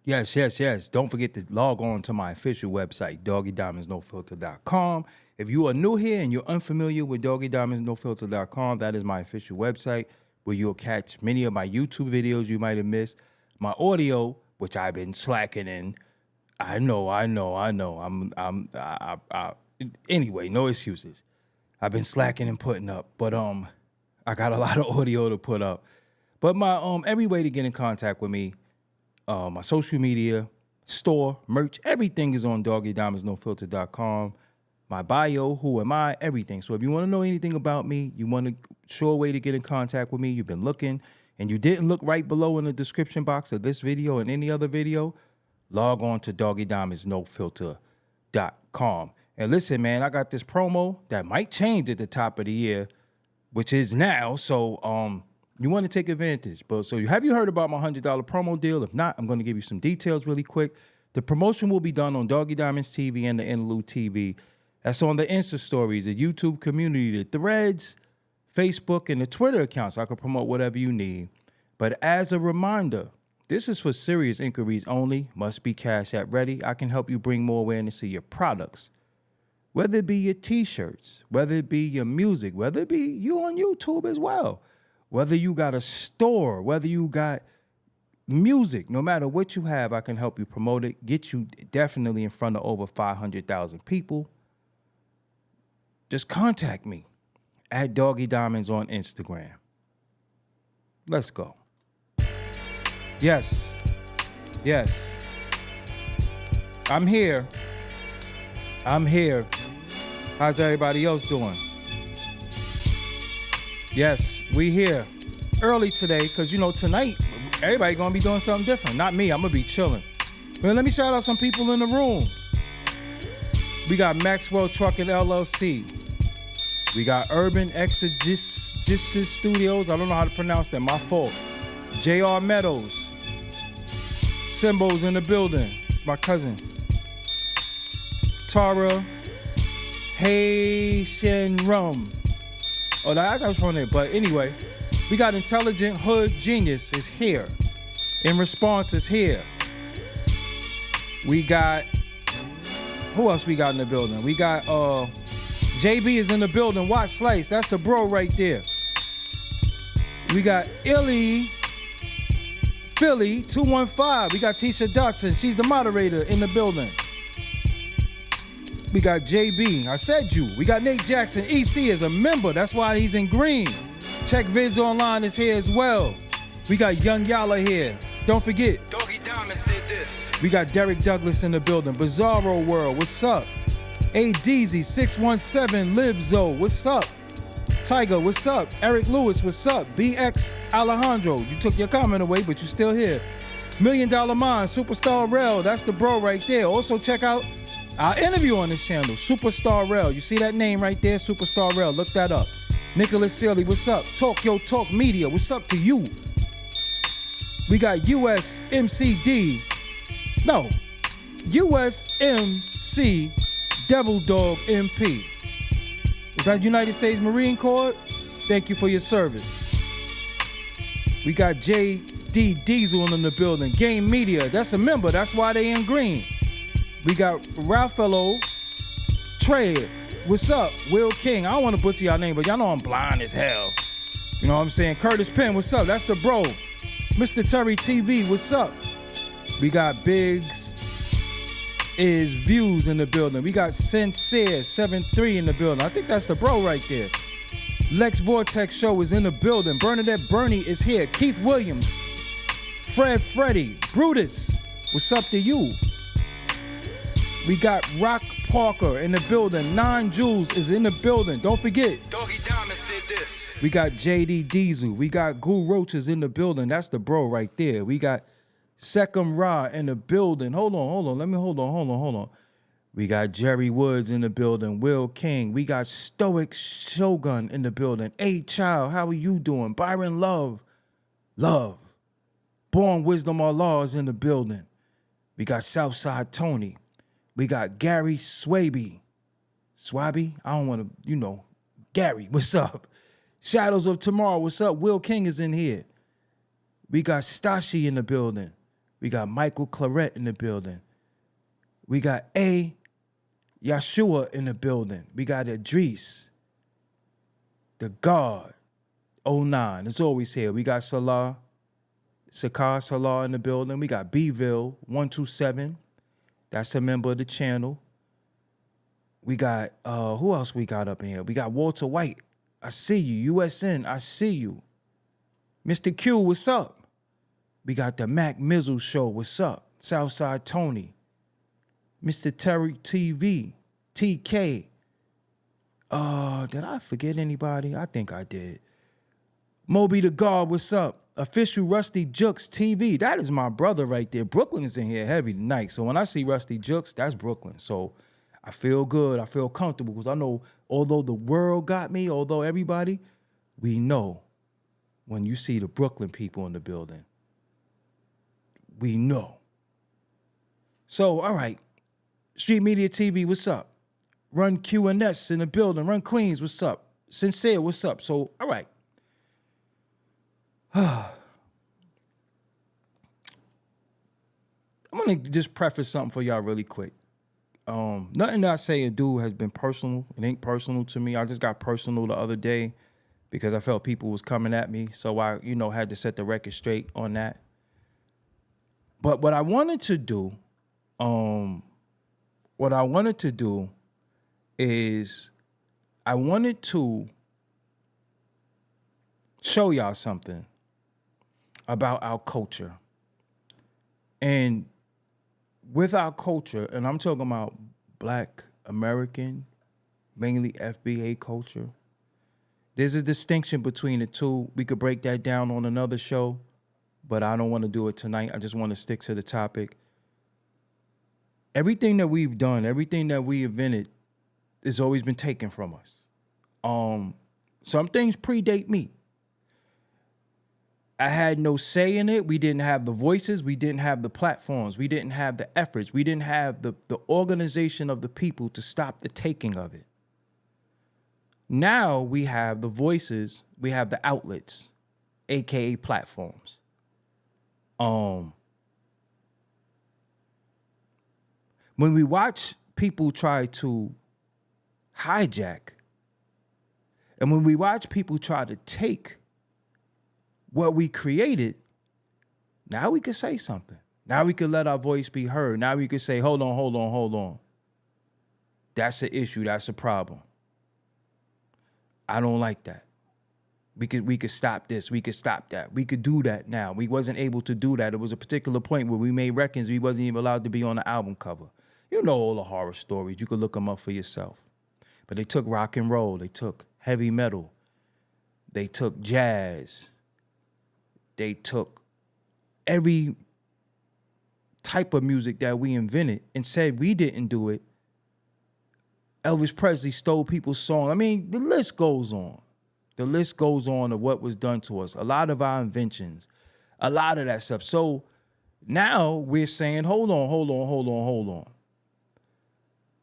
Yes. Don't forget to log on to my official website, doggiediamondsnofilter.com. If you are new here and you're unfamiliar with doggiediamondsnofilter.com, that is my official website where you'll catch many of my YouTube videos you might have missed. My audio, which I've been slacking in. I know. Anyway, no excuses. I've been slacking and putting up, but I got a lot of audio to put up. But my every way to get in contact with me, my social media, store, merch, everything is on doggiediamondsnofilter.com. My bio, who am I, everything. So if you want to know anything about me, you want a sure way to get in contact with me, you've been looking, and you didn't look right below in the description box of this video and any other video, log on to doggiediamondsnofilter.com. And listen, man, I got this promo that might change at the top of the year, which is now. So you want to take advantage. But so have you heard about my $100 promo deal? If not, I'm going to give you some details really quick. The promotion will be done on Doggie Diamonds TV and the Interlude TV. That's on the Insta stories, the YouTube community, the threads, Facebook, and the Twitter accounts. I can promote whatever you need. But as a reminder, this is for serious inquiries only. Must be Cash App ready. I can help you bring more awareness to your products. Whether it be your t-shirts, whether it be your music, whether it be you on YouTube as well. Whether you got a store, whether you got music, no matter what you have, I can help you promote it. Get you definitely in front of over 500,000 people. Just contact me at Doggie Diamonds on Instagram. Let's go. Yes. I'm here. How's everybody else doing? Yes, we here. Early today, because, tonight, everybody going to be doing something different. Not me. I'm going to be chilling. But let me shout out some people in the room. We got Maxwell Trucking LLC. We got Urban Exegesis Studios. I don't know how to pronounce that. My fault. JR Meadows. Symbols in the building. My cousin. Tara Haitian Rum. Oh, that was from there. But anyway, we got Intelligent Hood Genius is here. In Response is here. We got, who else we got in the building? We got JB is in the building. Watt Slice, that's the bro right there. We got Philly 215. We got Tisha Dotson. She's the moderator in the building. We got JB. I said you. We got Nate Jackson. EC is a member. That's why he's in green. Check Viz Online is here as well. We got Young Yala here. Don't forget. Doggie Diamonds did this. We got Derek Douglas in the building. Bizarro World. What's up? A Deezy 617 Libzo. What's up? Tiger. What's up? Eric Lewis. What's up? BX Alejandro. You took your comment away, but you're still here. $1 Million Mind. Superstar Rel. That's the bro right there. Also check out our interview on this channel, Superstar Rel. You see that name right there, Superstar Rel. Look that up. Nicholas Sealy, what's up? Talk Yo Talk Media, what's up to you? We got USMC Devil Dog MP. Is that United States Marine Corps? Thank you for your service. We got JD Diesel in the building. Game Media, that's a member. That's why they in green. We got Ralphello Trey. What's up? Will King. I don't want to butcher y'all name, but y'all know I'm blind as hell. You know what I'm saying? Curtis Penn, what's up? That's the bro. Mr. Terry TV, what's up? We got Biggs is Views in the building. We got Sincere 73 in the building. I think that's the bro right there. Lex Vortex Show is in the building. Bernadette Bernie is here. Keith Williams. Freddy. Brutus. What's up to you? We got Rock Parker in the building. 9 Jules is in the building. Don't forget. Doggie Diamonds did this. We got JD Diesel. We got Goo Roaches in the building. That's the bro right there. We got Second Ra in the building. Hold on. Let me hold on. We got Jerry Woods in the building. Will King. We got Stoic Shogun in the building. A Child, how are you doing? Byron Love. Born Wisdom Allah is in the building. We got Southside Tony. We got Gary Swaby. I don't want to, Gary, what's up? Shadows of Tomorrow, what's up? Will King is in here. We got Stashi in the building. We got Michael Claret in the building. We got A. Yashua in the building. We got Idris, the God, 09. It's always here. We got Sakar Salah in the building. We got Bville 127. That's a member of the channel. We got, who else we got up in here? We got Walter White. I see you. USN, I see you. Mr. Q, what's up? We got the Mac Mizzle Show. What's up? Southside Tony. Mr. Terry TV. TK. Did I forget anybody? I think I did. Moby the God, what's up? Official Rusty Jukes TV. That is my brother right there. Brooklyn is in here heavy tonight. So when I see Rusty Jukes, that's Brooklyn. So I feel good. I feel comfortable because I know although the world got me, although everybody, we know when you see the Brooklyn people in the building. We know. So, all right. Street Media TV, what's up? Run QNS in the building. Run Queens, what's up? Sincere, what's up? So, all right. I'm going to just preface something for y'all really quick. Nothing that I say or do has been personal. It ain't personal to me. I just got personal the other day because I felt people was coming at me. So I, had to set the record straight on that. But what I wanted to do is I wanted to show y'all something about our culture. And with our culture, and I'm talking about Black American, mainly FBA culture, there's a distinction between the two. We could break that down on another show, but I don't want to do it tonight. I just want to stick to the topic. Everything that we've done, everything that we invented has always been taken from us. Some things predate me. I had no say in it. We didn't have the voices. We didn't have the platforms. We didn't have the efforts. We didn't have the organization of the people to stop the taking of it. Now we have the voices. We have the outlets, AKA platforms. When we watch people try to hijack, and when we watch people try to take what we created, now we can say something. Now we can let our voice be heard. Now we can say, hold on. That's an issue. That's a problem. I don't like that. We could stop this. We could stop that. We could do that now. We wasn't able to do that. It was a particular point where we made records. We wasn't even allowed to be on the album cover. You know all the horror stories. You could look them up for yourself. But they took rock and roll. They took heavy metal. They took jazz. They took every type of music that we invented and said we didn't do it. Elvis Presley stole people's songs. I mean, the list goes on. The list goes on of what was done to us. A lot of our inventions, a lot of that stuff. So now we're saying, hold on.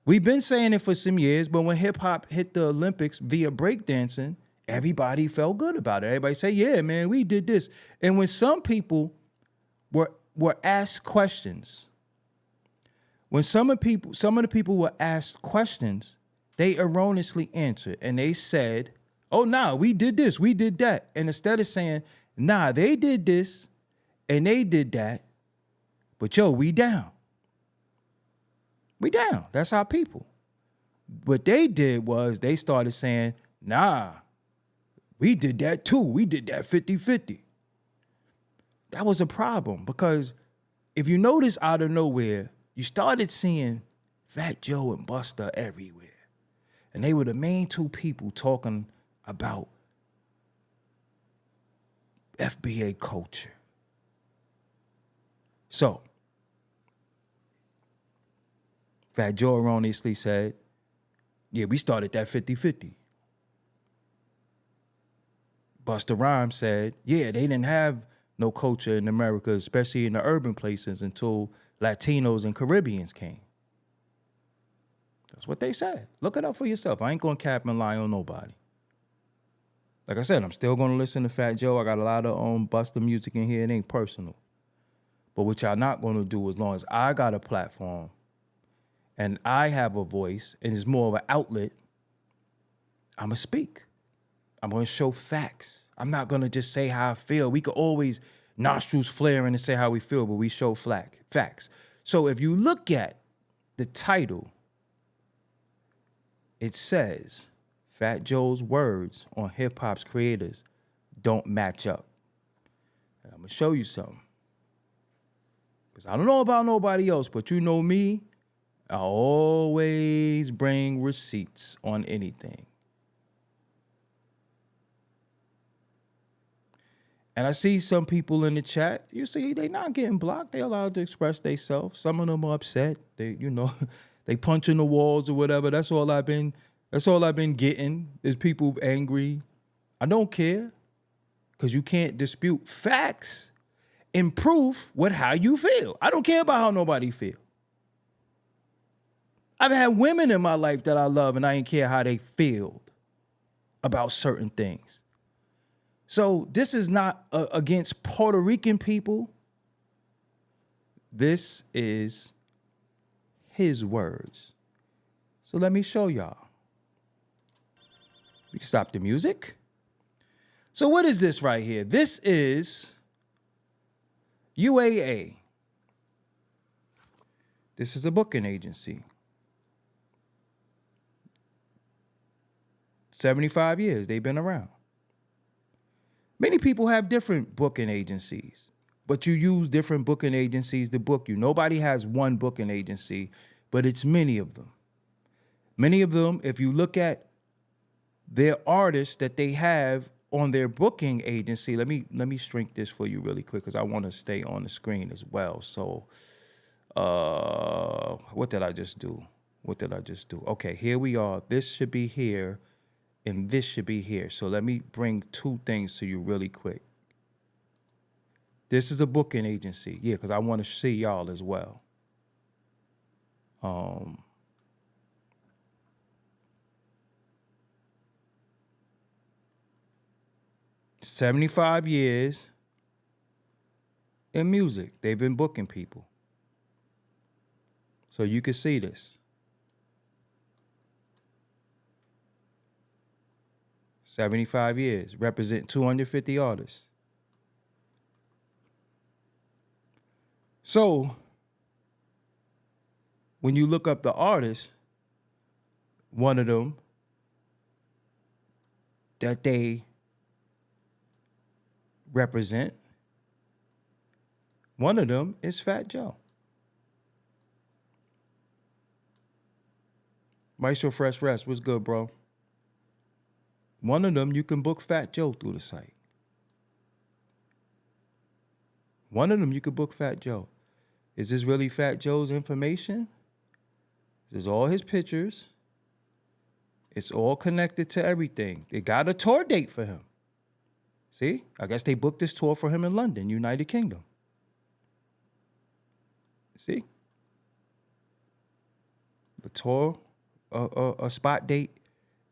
We've been saying it for some years, but when hip hop hit the Olympics via breakdancing, everybody felt good about it. Everybody say, yeah, man, we did this. And when some people were asked questions, when some of the people were asked questions, they erroneously answered. And they said, oh, nah, we did this, we did that. And instead of saying, nah, they did this and they did that, but yo, we down. We down. That's our people. What they did was they started saying, nah, we did that too. We did that 50-50. That was a problem because if you notice out of nowhere, you started seeing Fat Joe and Busta everywhere. And they were the main two people talking about FBA culture. So, Fat Joe erroneously said, yeah, we started that 50-50. Busta Rhymes said, yeah, they didn't have no culture in America, especially in the urban places, until Latinos and Caribbeans came. That's what they said. Look it up for yourself. I ain't gonna cap and lie on nobody. Like I said, I'm still gonna listen to Fat Joe. I got a lot of Busta music in here. It ain't personal. But what y'all not going to do, as long as I got a platform and I have a voice and it's more of an outlet, I'm going to speak. I'm going to show facts. I'm not going to just say how I feel. We could always nostrils flaring and say how we feel, but we show facts. So if you look at the title, it says Fat Joe's words on hip hop's creators don't match up. And I'm going to show you something. Because I don't know about nobody else, but you know me, I always bring receipts on anything. And I see some people in the chat, you see, they not getting blocked. They allowed to express themselves. Some of them are upset. They, they punching the walls or whatever. That's all I've been getting is people angry. I don't care. Because you can't dispute facts and proof with how you feel. I don't care about how nobody feel. I've had women in my life that I love and I ain't care how they feel about certain things. So this is not against Puerto Rican people. This is his words. So let me show y'all. We can stop the music. So what is this right here? This is UAA. This is a booking agency. 75 years they've been around. Many people have different booking agencies, but you use different booking agencies to book you. Nobody has one booking agency, but it's many of them. Many of them, if you look at their artists that they have on their booking agency, let me shrink this for you really quick because I want to stay on the screen as well. So, what did I just do? Okay, here we are. This should be here. And this should be here. So let me bring two things to you really quick. This is a booking agency. Yeah, because I want to see y'all as well. 75 years in music. They've been booking people. So you can see this. 75 years, represent 250 artists. So, when you look up the artists, one of them that they represent, one of them is Fat Joe. Maestro Fresh Rest, what's good, bro? One of them, you can book Fat Joe through the site. One of them, you could book Fat Joe. Is this really Fat Joe's information? This is all his pictures. It's all connected to everything. They got a tour date for him. See? I guess they booked this tour for him in London, United Kingdom. See? The tour, a spot date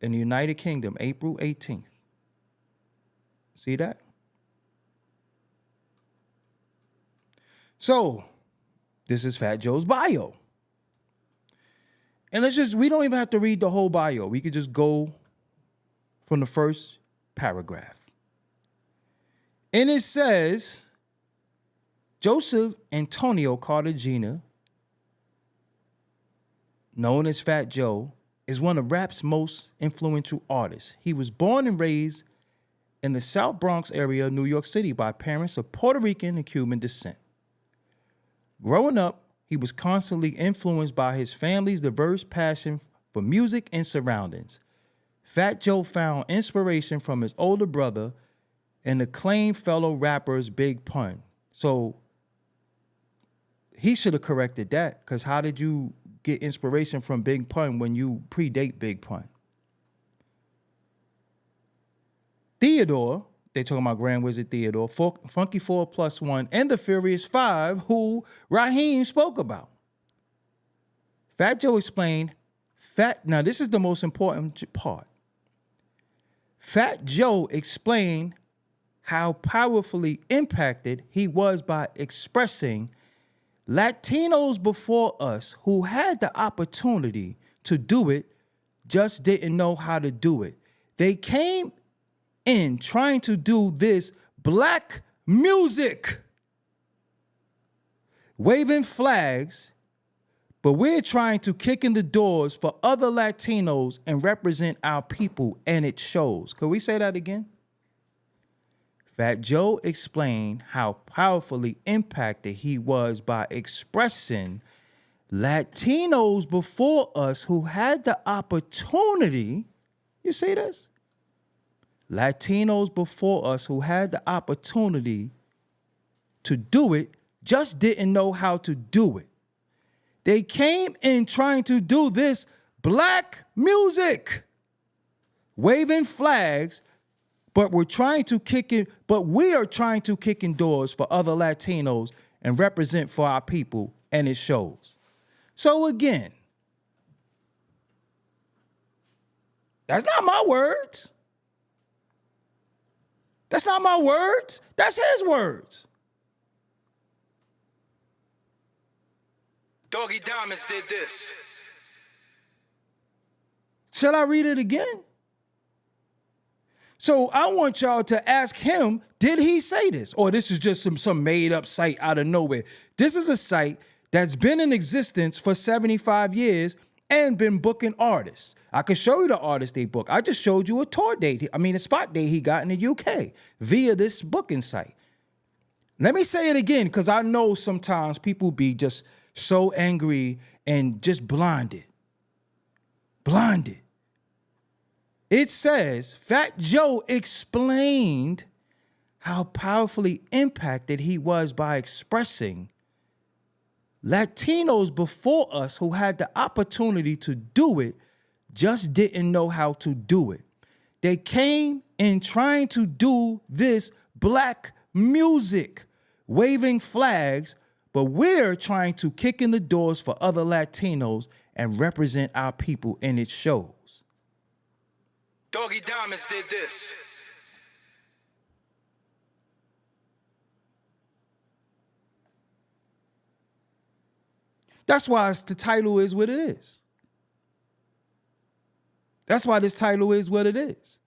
in the United Kingdom, April 18th. See that? So, this is Fat Joe's bio. And we don't even have to read the whole bio. We could just go from the first paragraph. And it says, Joseph Antonio Carter Jr., known as Fat Joe, is one of rap's most influential artists. He was born and raised in the South Bronx area of New York City by parents of Puerto Rican and Cuban descent. Growing up, he was constantly influenced by his family's diverse passion for music and surroundings. Fat Joe found inspiration from his older brother and acclaimed fellow rappers Big Pun. So he should have corrected that, because how did you get inspiration from Big Pun when you predate Big Pun? Theodore, they talking about Grand Wizard Theodore, Funky 4+1, and the Furious 5, who Raheem spoke about. Fat Joe explained, now this is the most important part. Fat Joe explained how powerfully impacted he was by expressing Latinos before us who had the opportunity to do it just didn't know how to do it. They came in trying to do this black music, waving flags, but we're trying to kick in the doors for other Latinos and represent our people, and it shows. Could we say that again? Fat Joe explained how powerfully impacted he was by expressing Latinos before us who had the opportunity, you see this? Latinos before us who had the opportunity to do it just didn't know how to do it. They came in trying to do this black music, waving flags, but we are trying to kick in doors for other Latinos and represent for our people, and it shows. So again, that's not my words. That's not my words. That's his words. Doggie Diamonds did this. Shall I read it again? So I want y'all to ask him, did he say this? Or this is just some made up site out of nowhere. This is a site that's been in existence for 75 years and been booking artists. I could show you the artists they book. I just showed you a spot date he got in the UK via this booking site. Let me say it again, because I know sometimes people be just so angry and just blinded. It says, Fat Joe explained how powerfully impacted he was by expressing Latinos before us who had the opportunity to do it just didn't know how to do it. They came in trying to do this black music, waving flags, but we're trying to kick in the doors for other Latinos and represent our people, and it shows. Doggie Diamonds did this. That's why the title is what it is. That's why this title is what it is.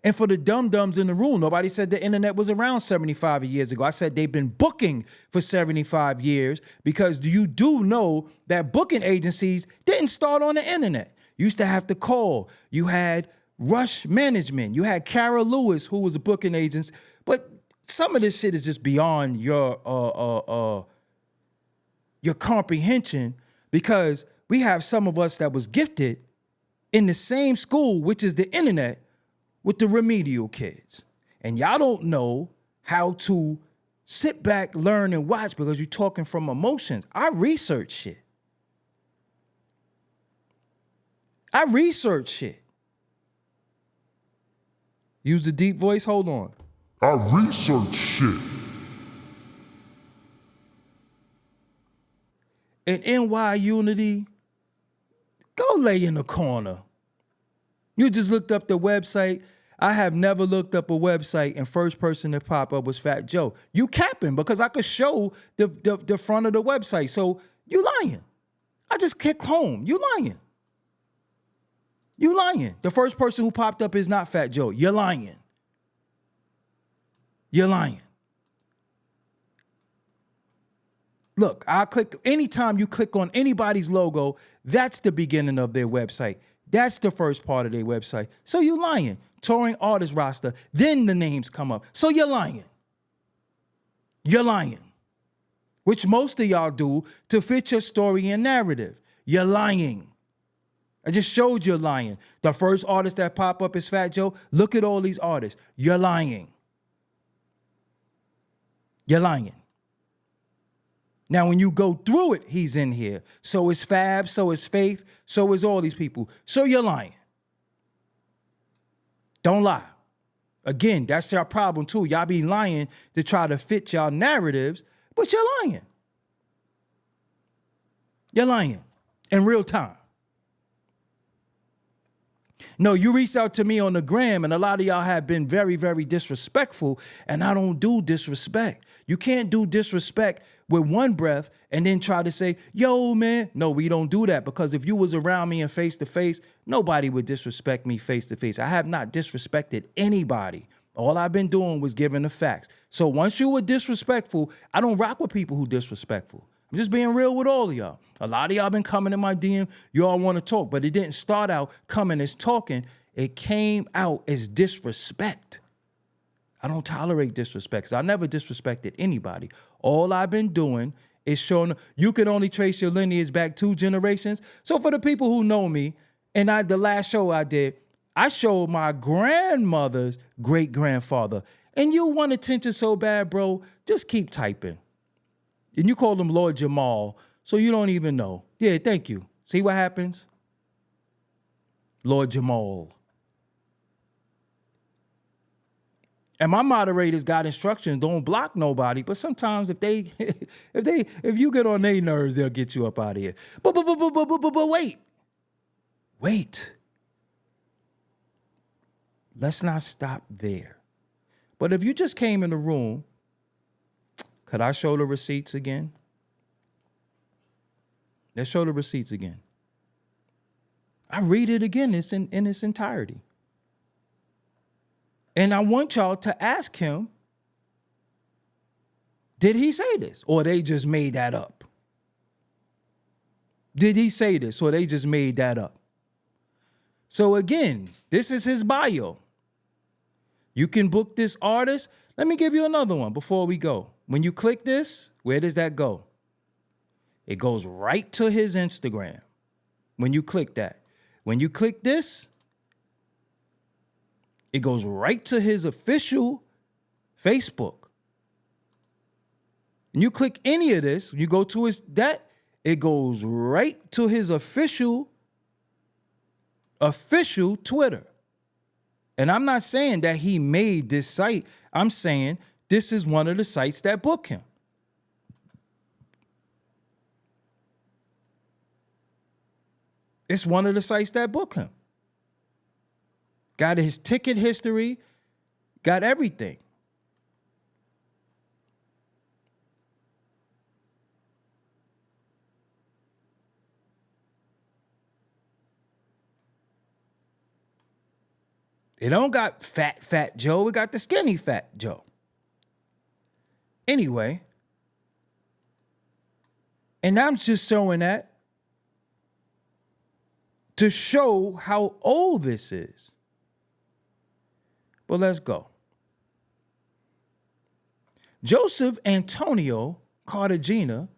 And for the dum-dums in the room, nobody said the internet was around 75 years ago. I said they've been booking for 75 years because you do know that booking agencies didn't start on the internet. You used to have to call. You had Rush Management. You had Cara Lewis, who was a booking agent. But some of this shit is just beyond your comprehension, because we have some of us that was gifted in the same school, which is the internet, with the remedial kids. And y'all don't know how to sit back, learn, and watch because you're talking from emotions. I research shit. Use the deep voice, hold on. I research shit. In NY Unity, go lay in the corner. You just looked up the website. I have never looked up a website and first person that pop up was Fat Joe. You capping because I could show the front of the website. So you lying. I just clicked home. You lying. The first person who popped up is not Fat Joe. You're lying. Look, anytime you click on anybody's logo, that's the beginning of their website. That's the first part of their website. So you're lying. Touring artist roster, then the names come up. So you're lying. Which most of y'all do to fit your story and narrative. You're lying. I just showed you lying. The first artist that pop up is Fat Joe. Look at all these artists. You're lying. Now, when you go through it, he's in here. So is Fab, so is Faith, so is all these people. So you're lying. Don't lie. Again, that's your problem too. Y'all be lying to try to fit y'all narratives, but you're lying. In real time. No, you reached out to me on the gram, and a lot of y'all have been very, very disrespectful, and I don't do disrespect. You can't do disrespect with one breath and then try to say, yo, man. No, we don't do that, because if you was around me and face to face, nobody would disrespect me face to face. I have not disrespected anybody. All I've been doing was giving the facts. So once you were disrespectful, I don't rock with people who disrespectful. I'm just being real with all of y'all. A lot of y'all been coming in my DM. You all want to talk, but it didn't start out coming as talking. It came out as disrespect. I don't tolerate disrespect, because I never disrespected anybody. All I've been doing is showing you can only trace your lineage back 2 generations. So for the people who know me, and the last show I did, I showed my grandmother's great-grandfather. And you want attention so bad, bro, just keep typing. And you call him Lord Jamal, so you don't even know. Yeah, thank you. See what happens? Lord Jamal. And my moderators got instructions, don't block nobody, but sometimes if you get on their nerves, they'll get you up out of here. But wait. Wait. Let's not stop there. But if you just came in the room, could I show the receipts again? Let's show the receipts again. I read it again. It's in its entirety. And I want y'all to ask him, did he say this? Or they just made that up? Did he say this? Or they just made that up? So again, this is his bio. You can book this artist. Let me give you another one before we go. When you click this, where does that go? It goes right to his Instagram. When you click that. When you click this, it goes right to his official Facebook. And you click any of this, you go to it goes right to his official Twitter. And I'm not saying that he made this site. I'm saying this is one of the sites that book him. It's one of the sites that book him. Got his ticket history, got everything. It don't got fat Joe. It got the skinny fat Joe. Anyway, and I'm just showing that to show how old this is. But let's go. Joseph Antonio Cartagena,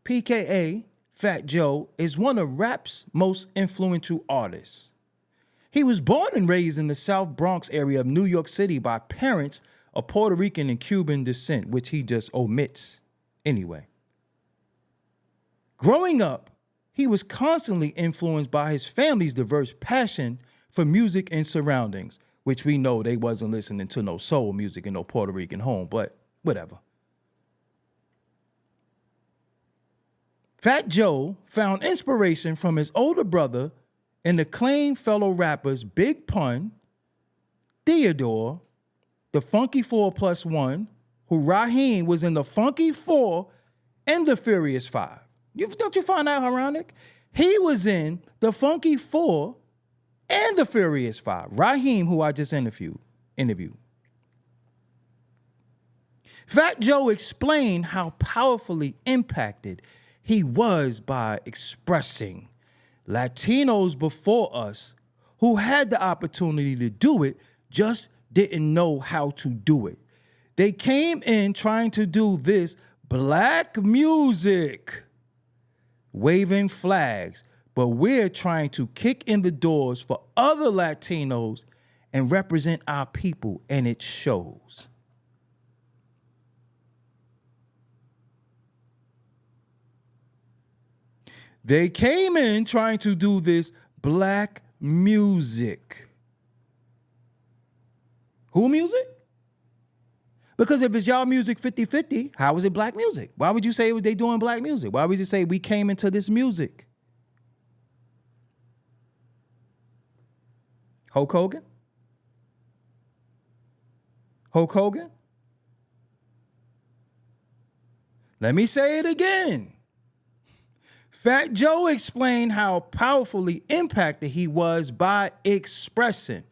PKA Fat Joe, is one of rap's most influential artists. He was born and raised in the South Bronx area of New York City by parents of Puerto Rican and Cuban descent, which he just omits anyway. Growing up, he was constantly influenced by his family's diverse passion for music and surroundings, which we know they wasn't listening to no soul music in no Puerto Rican home, but whatever. Fat Joe found inspiration from his older brother and acclaimed fellow rappers Big Pun, Theodore, the Funky 4+1, who Raheem was in the Funky 4 and the Furious 5. Don't you find that ironic? He was in the Funky 4 and the Furious 5. Raheem, who I just interviewed. Fat Joe explained how powerfully impacted he was by expressing Latinos before us who had the opportunity to do it just didn't know how to do it. They came in trying to do this black music, waving flags, but we're trying to kick in the doors for other Latinos and represent our people, and it shows. They came in trying to do this black music. Who music? Because if it's y'all music 50-50, how is it black music? Why would you say they doing black music? Why would you say we came into this music? Hulk Hogan? Hulk Hogan? Let me say it again. Fat Joe explained how powerfully impacted he was by expressing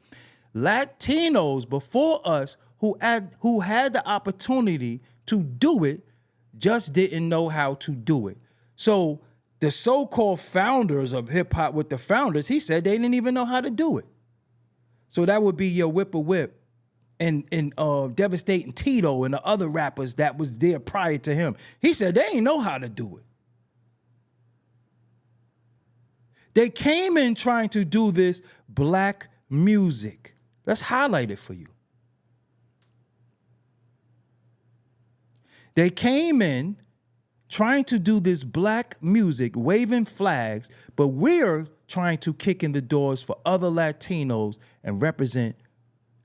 Latinos before us who had the opportunity to do it just didn't know how to do it. So the so-called founders of hip hop with the founders, he said they didn't even know how to do it. So that would be your Whip and Devastating Tito and the other rappers that was there prior to him. He said they ain't know how to do it. They came in trying to do this black music. Let's highlight it for you. They came in trying to do this black music, waving flags, but we're trying to kick in the doors for other Latinos and represent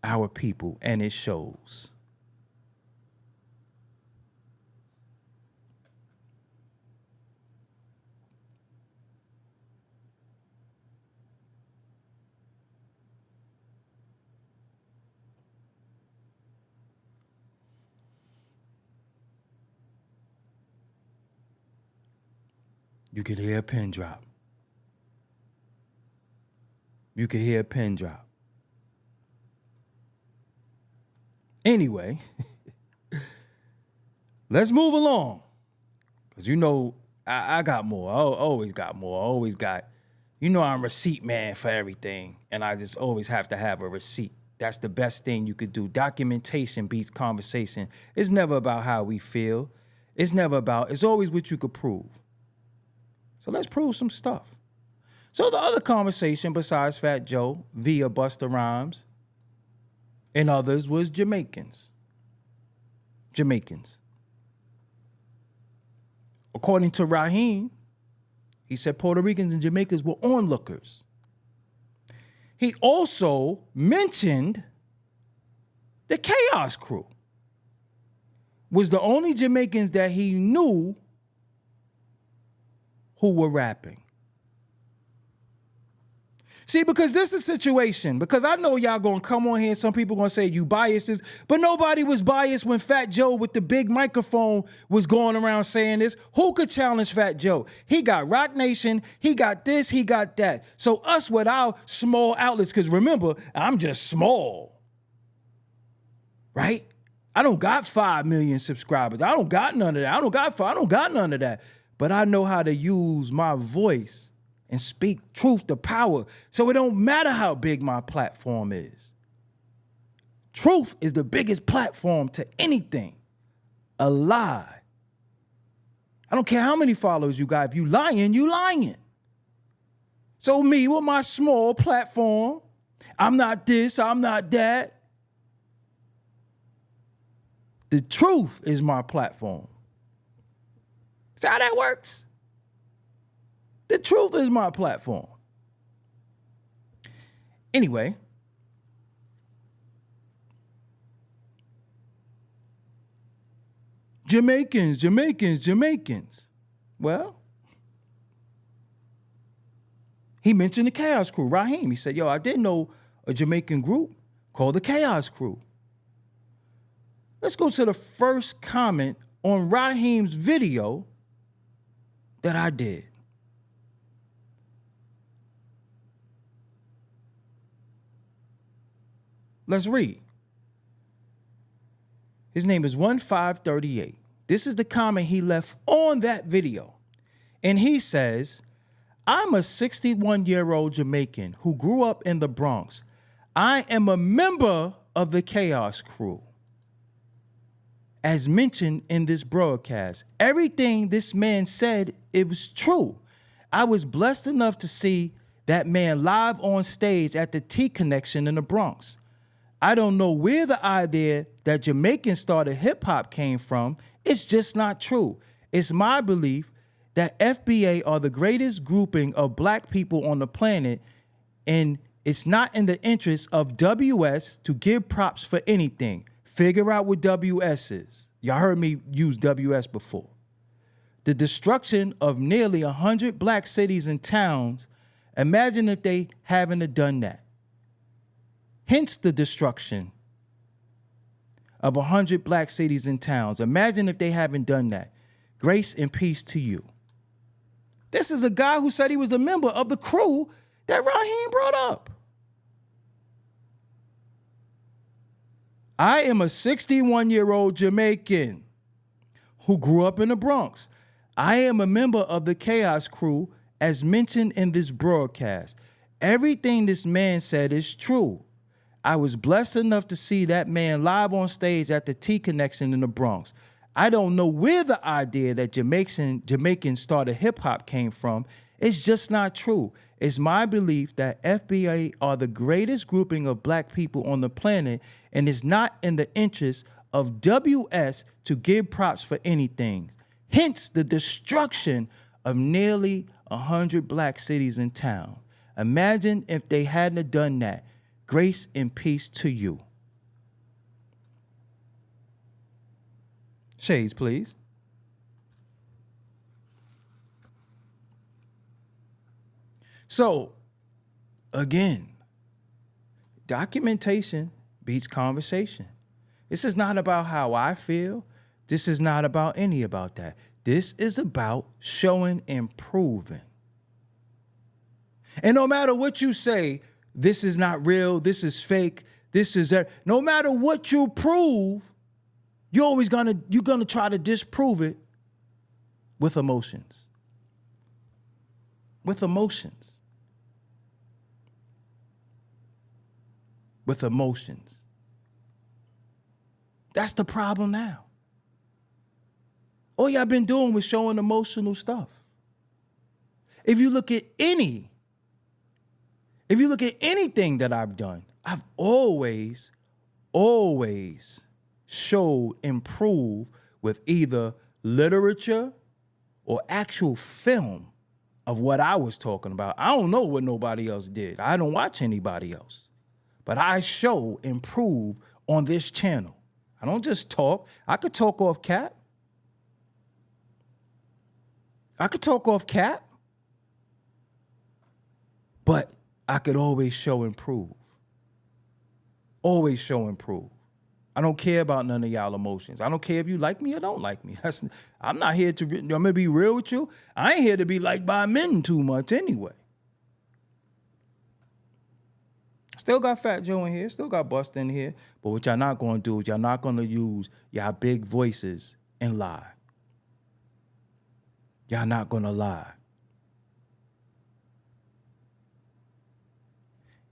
our people, and it shows. You could hear a pin drop. You could hear a pin drop. Anyway, let's move along. Because you know, I got more. I always got more. I always got, you know, I'm receipt man for everything. And I just always have to have a receipt. That's the best thing you could do. Documentation beats conversation. It's never about how we feel. It's always what you could prove. So let's prove some stuff. So the other conversation besides Fat Joe via Busta Rhymes and others was Jamaicans. According to Raheem, he said Puerto Ricans and Jamaicans were onlookers. He also mentioned the Chaos Crew was the only Jamaicans that he knew who were rapping. See, because this is a situation, because I know y'all gonna come on here, some people gonna say you biased, but nobody was biased when Fat Joe with the big microphone was going around saying this. Who could challenge Fat Joe? He got Rock Nation, he got this, he got that. So us with our small outlets, because remember, I'm just small, right? I don't got 5 million subscribers. I don't got none of that. I don't got none of that. But I know how to use my voice and speak truth to power. So it don't matter how big my platform is. Truth is the biggest platform to anything. A lie. I don't care how many followers you got. If you lying, you lying. So me with my small platform, I'm not this, I'm not that. The truth is my platform. See how that works? The truth is my platform. Anyway, Jamaicans. Well, he mentioned the Chaos Crew, Raheem. He said, yo, I didn't know a Jamaican group called the Chaos Crew. Let's go to the first comment on Raheem's video that I did. Let's read. His name is 1538. This is the comment he left on that video. And he says, I'm a 61-year-old Jamaican who grew up in the Bronx. I am a member of the Chaos Crew. As mentioned in this broadcast, everything this man said, it was true. I was blessed enough to see that man live on stage at the T Connection in the Bronx. I don't know where the idea that Jamaicans started hip hop came from. It's just not true. It's my belief that FBA are the greatest grouping of black people on the planet, and it's not in the interest of WS to give props for anything. Figure out what WS is. Y'all heard me use WS before. The destruction of nearly 100 black cities and towns. Imagine if they haven't done that. hence the destruction of 100 black cities and towns. Imagine if they haven't done that. Grace and peace to you. This is a guy who said he was a member of the crew that Raheem brought up. I am a 61-year-old Jamaican who grew up in the Bronx. I am a member of the Chaos Crew as mentioned in this broadcast. Everything this man said is true. I was blessed enough to see that man live on stage at the T Connection in the Bronx. I don't know where the idea that Jamaicans started hip hop came from. It's just not true. It's my belief that FBA are the greatest grouping of black people on the planet, and it's not in the interest of WS to give props for anything. Hence the destruction of nearly 100 black cities and towns. Imagine if they hadn't done that. Grace and peace to you. Shades, please. So, again, documentation beats conversation. This is not about how I feel. This is not about any about that. This is about showing and proving. And no matter what you say, this is not real, this is fake, this is no matter what you prove, you're gonna try to disprove it with emotions. With emotions. With emotions. That's the problem now. All y'all been doing was showing emotional stuff. If you look at anything that I've done, I've always showed and proved with either literature or actual film of what I was talking about. I don't know what nobody else did. I don't watch anybody else. But I show and prove on this channel. I don't just talk. I could talk off cap. But I could always show and prove. Always show and prove. I don't care about none of y'all emotions. I don't care if you like me or don't like me. I'm not here to, I'm going to be real with you. I ain't here to be liked by men too much anyway. Still got Fat Joe in here. Still got Bust in here. But what y'all not going to do is y'all not going to use y'all big voices and lie. Y'all not going to lie.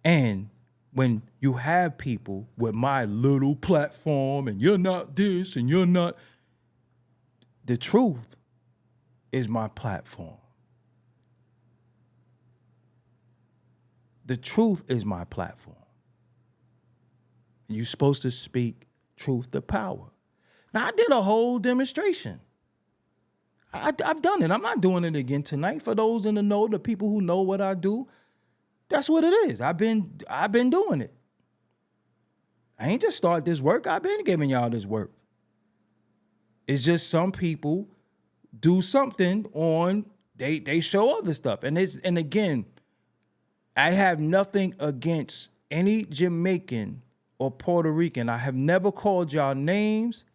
And when you have people with my little platform and you're not this and you're not, the truth is my platform. The truth is my platform. You're supposed to speak truth to power. Now, I did a whole demonstration. I've done it. I'm not doing it again tonight. For those in the know, the people who know what I do, that's what it is. I've been doing it. I ain't just start this work. I've been giving y'all this work. It's just some people do something on, they show other stuff. And again, I have nothing against any Jamaican or Puerto Rican. I have never called y'all names.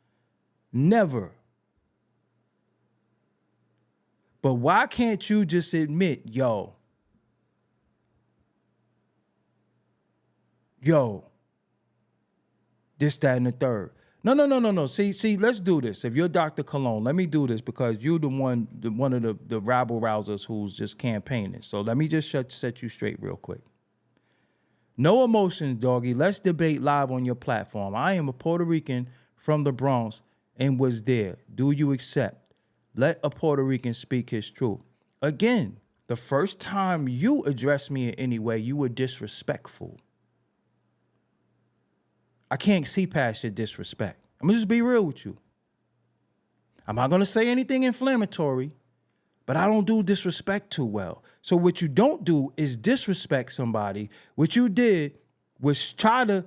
Never. But why can't you just admit, yo, this, that, and the third? No. See, let's do this. If you're Dr. Cologne, let me do this because you're one of the rabble rousers who's just campaigning. So let me just set you straight real quick. No emotions, doggy. Let's debate live on your platform. I am a Puerto Rican from the Bronx and was there. Do you accept? Let a Puerto Rican speak his truth. Again, the first time you addressed me in any way, you were disrespectful. I can't see past your disrespect. I'm gonna just be real with you. I'm not gonna say anything inflammatory, but I don't do disrespect too well. So what you don't do is disrespect somebody. What you did was try to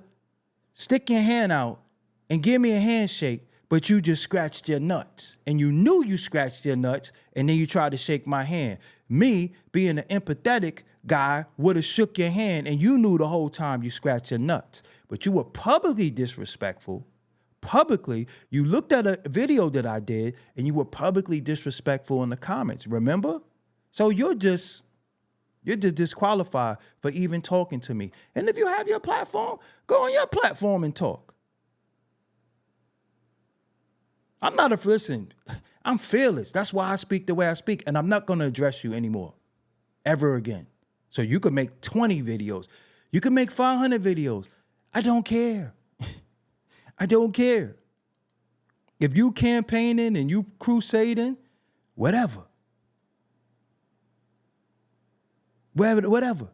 stick your hand out and give me a handshake, but you just scratched your nuts. And you knew you scratched your nuts, and then you tried to shake my hand. Me, being an empathetic guy, would have shook your hand, and you knew the whole time you scratched your nuts. But you were publicly disrespectful. Publicly, you looked at a video that I did, and you were publicly disrespectful in the comments, remember? So you're just disqualified for even talking to me. And if you have your platform, go on your platform and talk. I'm fearless. That's why I speak the way I speak, and I'm not going to address you anymore, ever again. So you could make 20 videos. You could make 500 videos. I don't care. I don't care. If you campaigning and you crusading, whatever. Whatever.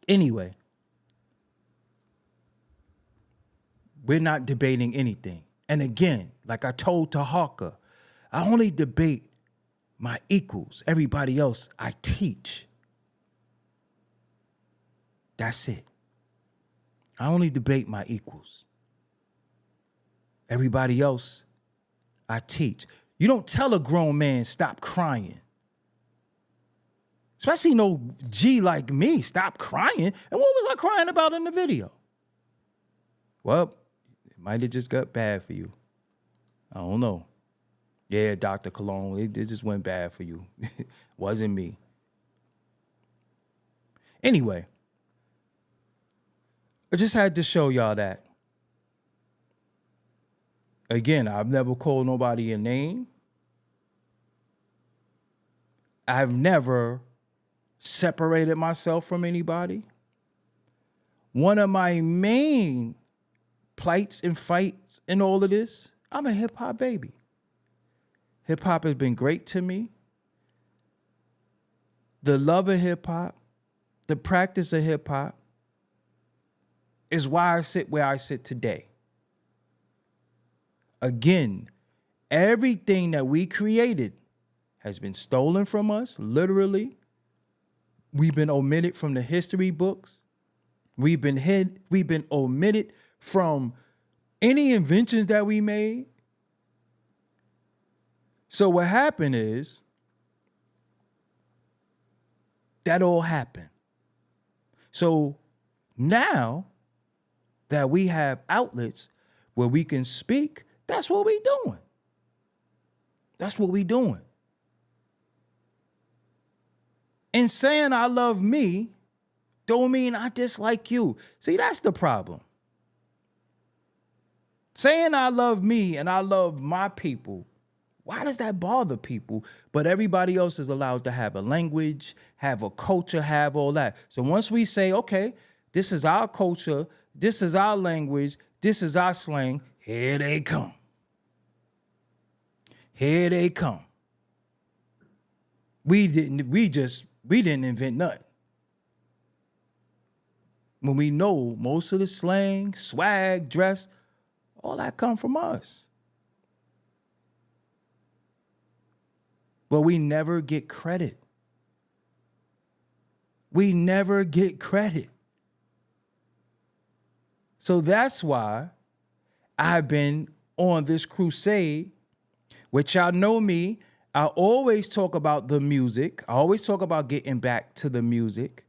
Anyway, we're not debating anything. And again, like I told Tahaka, I only debate my equals. Everybody else, I teach. That's it. I only debate my equals. Everybody else, I teach. You don't tell a grown man, stop crying. Especially no G like me, stop crying. And what was I crying about in the video? Well, it might have just got bad for you. I don't know. Yeah, Dr. Cologne, it just went bad for you. Wasn't me. Anyway, I just had to show y'all that. Again, I've never called nobody a name. I've never separated myself from anybody. One of my main plights and fights in all of this, I'm a hip hop baby. Hip hop has been great to me. The love of hip hop, the practice of hip hop is why I sit where I sit today. Again, everything that we created has been stolen from us, literally. We've been omitted from the history books. We've been omitted from any inventions that we made. So what happened is that all happened. So now that we have outlets where we can speak, that's what we doing. That's what we doing. And saying I love me don't mean I dislike you. See, that's the problem. Saying I love me and I love my people, why does that bother people? But everybody else is allowed to have a language, have a culture, have all that. So once we say, okay, this is our culture, this is our language, this is our slang, here they come. Here they come. We didn't invent nothing. When we know most of the slang, swag, dress, all that come from us. But we never get credit. We never get credit. So that's why I've been on this crusade, which y'all know me. I always talk about the music. I always talk about getting back to the music.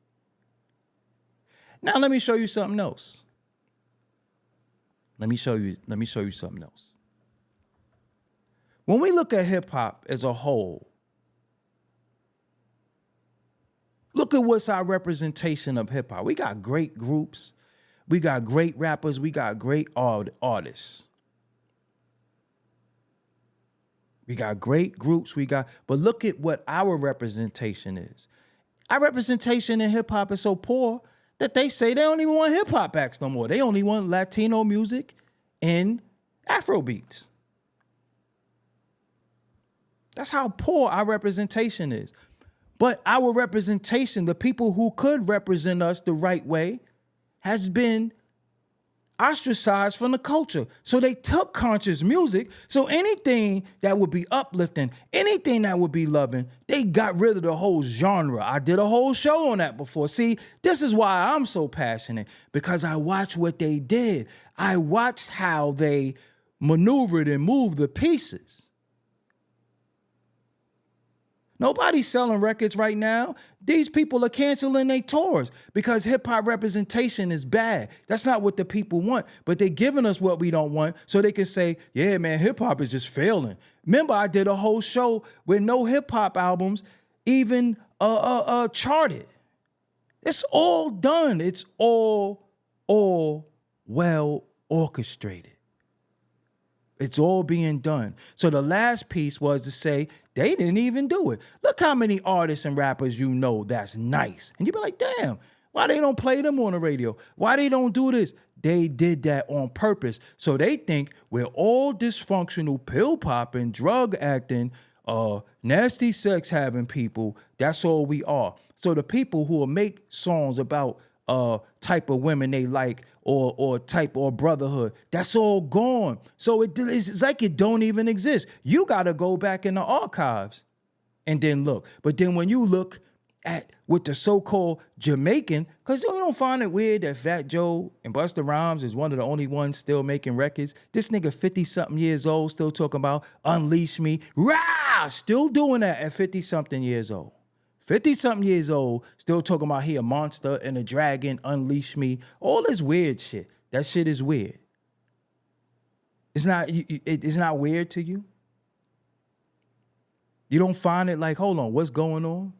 Now let me show you something else. Let me show you something else. When we look at hip hop as a whole, look at what's our representation of hip hop. We got great groups. We got great rappers. We got great artists. We got great groups. But look at what our representation is. Our representation in hip hop is so poor that they say they don't even want hip hop acts no more. They only want Latino music and Afro beats. That's how poor our representation is. But our representation, the people who could represent us the right way, has been ostracized from the culture. So they took conscious music. So anything that would be uplifting, anything that would be loving, they got rid of the whole genre. I did a whole show on that before. See, this is why I'm so passionate, because I watched what they did. I watched how they maneuvered and moved the pieces. Nobody's selling records right now. These people are canceling their tours because hip-hop representation is bad. That's not what the people want, but they're giving us what we don't want so they can say, yeah, man, hip-hop is just failing. Remember, I did a whole show with no hip-hop albums even charted. It's all done. It's all well orchestrated. It's all being done. So the last piece was to say, they didn't even do it. Look how many artists and rappers you know that's nice. And you be like, damn, why they don't play them on the radio? Why they don't do this? They did that on purpose. So they think we're all dysfunctional, pill popping, drug acting, nasty sex having people. That's all we are. So the people who will make songs about type of women they like or type or brotherhood, that's all gone. So it's like it don't even exist. You got to go back in the archives and then look. But then when you look at with the so-called Jamaican, because you don't find it weird that Fat Joe and Busta Rhymes is one of the only ones still making records. This nigga 50-something years old still talking about Unleash Me. Rah! Still doing that at 50-something years old. 50-something years old, still talking about he a monster and a dragon, unleash me. All this weird shit. That shit is weird. It's not weird to you? You don't find it like, hold on, what's going on?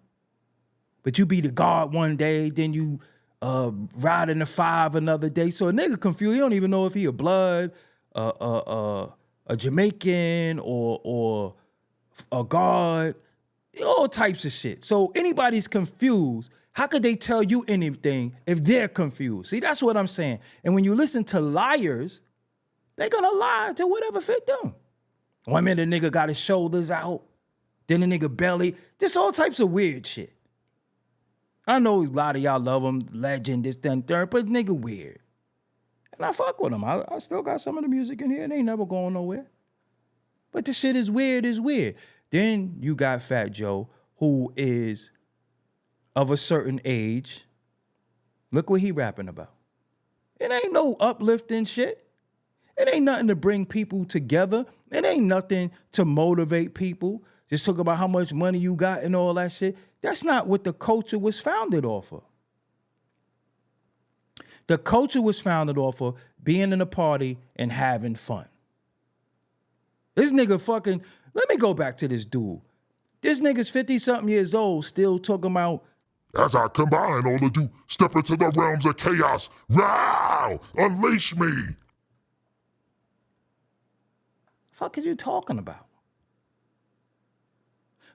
But you be the God one day, then you ride in the 5 another day. So a nigga confused. He don't even know if he a blood, a Jamaican, or a God. All types of shit. So anybody's confused. How could they tell you anything if they're confused? See, that's what I'm saying. And when you listen to liars, they're gonna lie to whatever fit them. 1 minute the nigga got his shoulders out, then the nigga belly. Just all types of weird shit. I know a lot of y'all love him, legend, this, that, and third, but nigga weird. And I fuck with him. I still got some of the music in here and they ain't never going nowhere. But the shit is weird. Then you got Fat Joe, who is of a certain age. Look what he rapping about. It ain't no uplifting shit. It ain't nothing to bring people together. It ain't nothing to motivate people. Just talk about how much money you got and all that shit. That's not what the culture was founded off of. The culture was founded off of being in a party and having fun. This nigga fucking... Let me go back to this dude. This nigga's 50-something years old, still talking about... As I combine all the do, step into the realms of chaos. Row! Unleash me! Fuck are you talking about?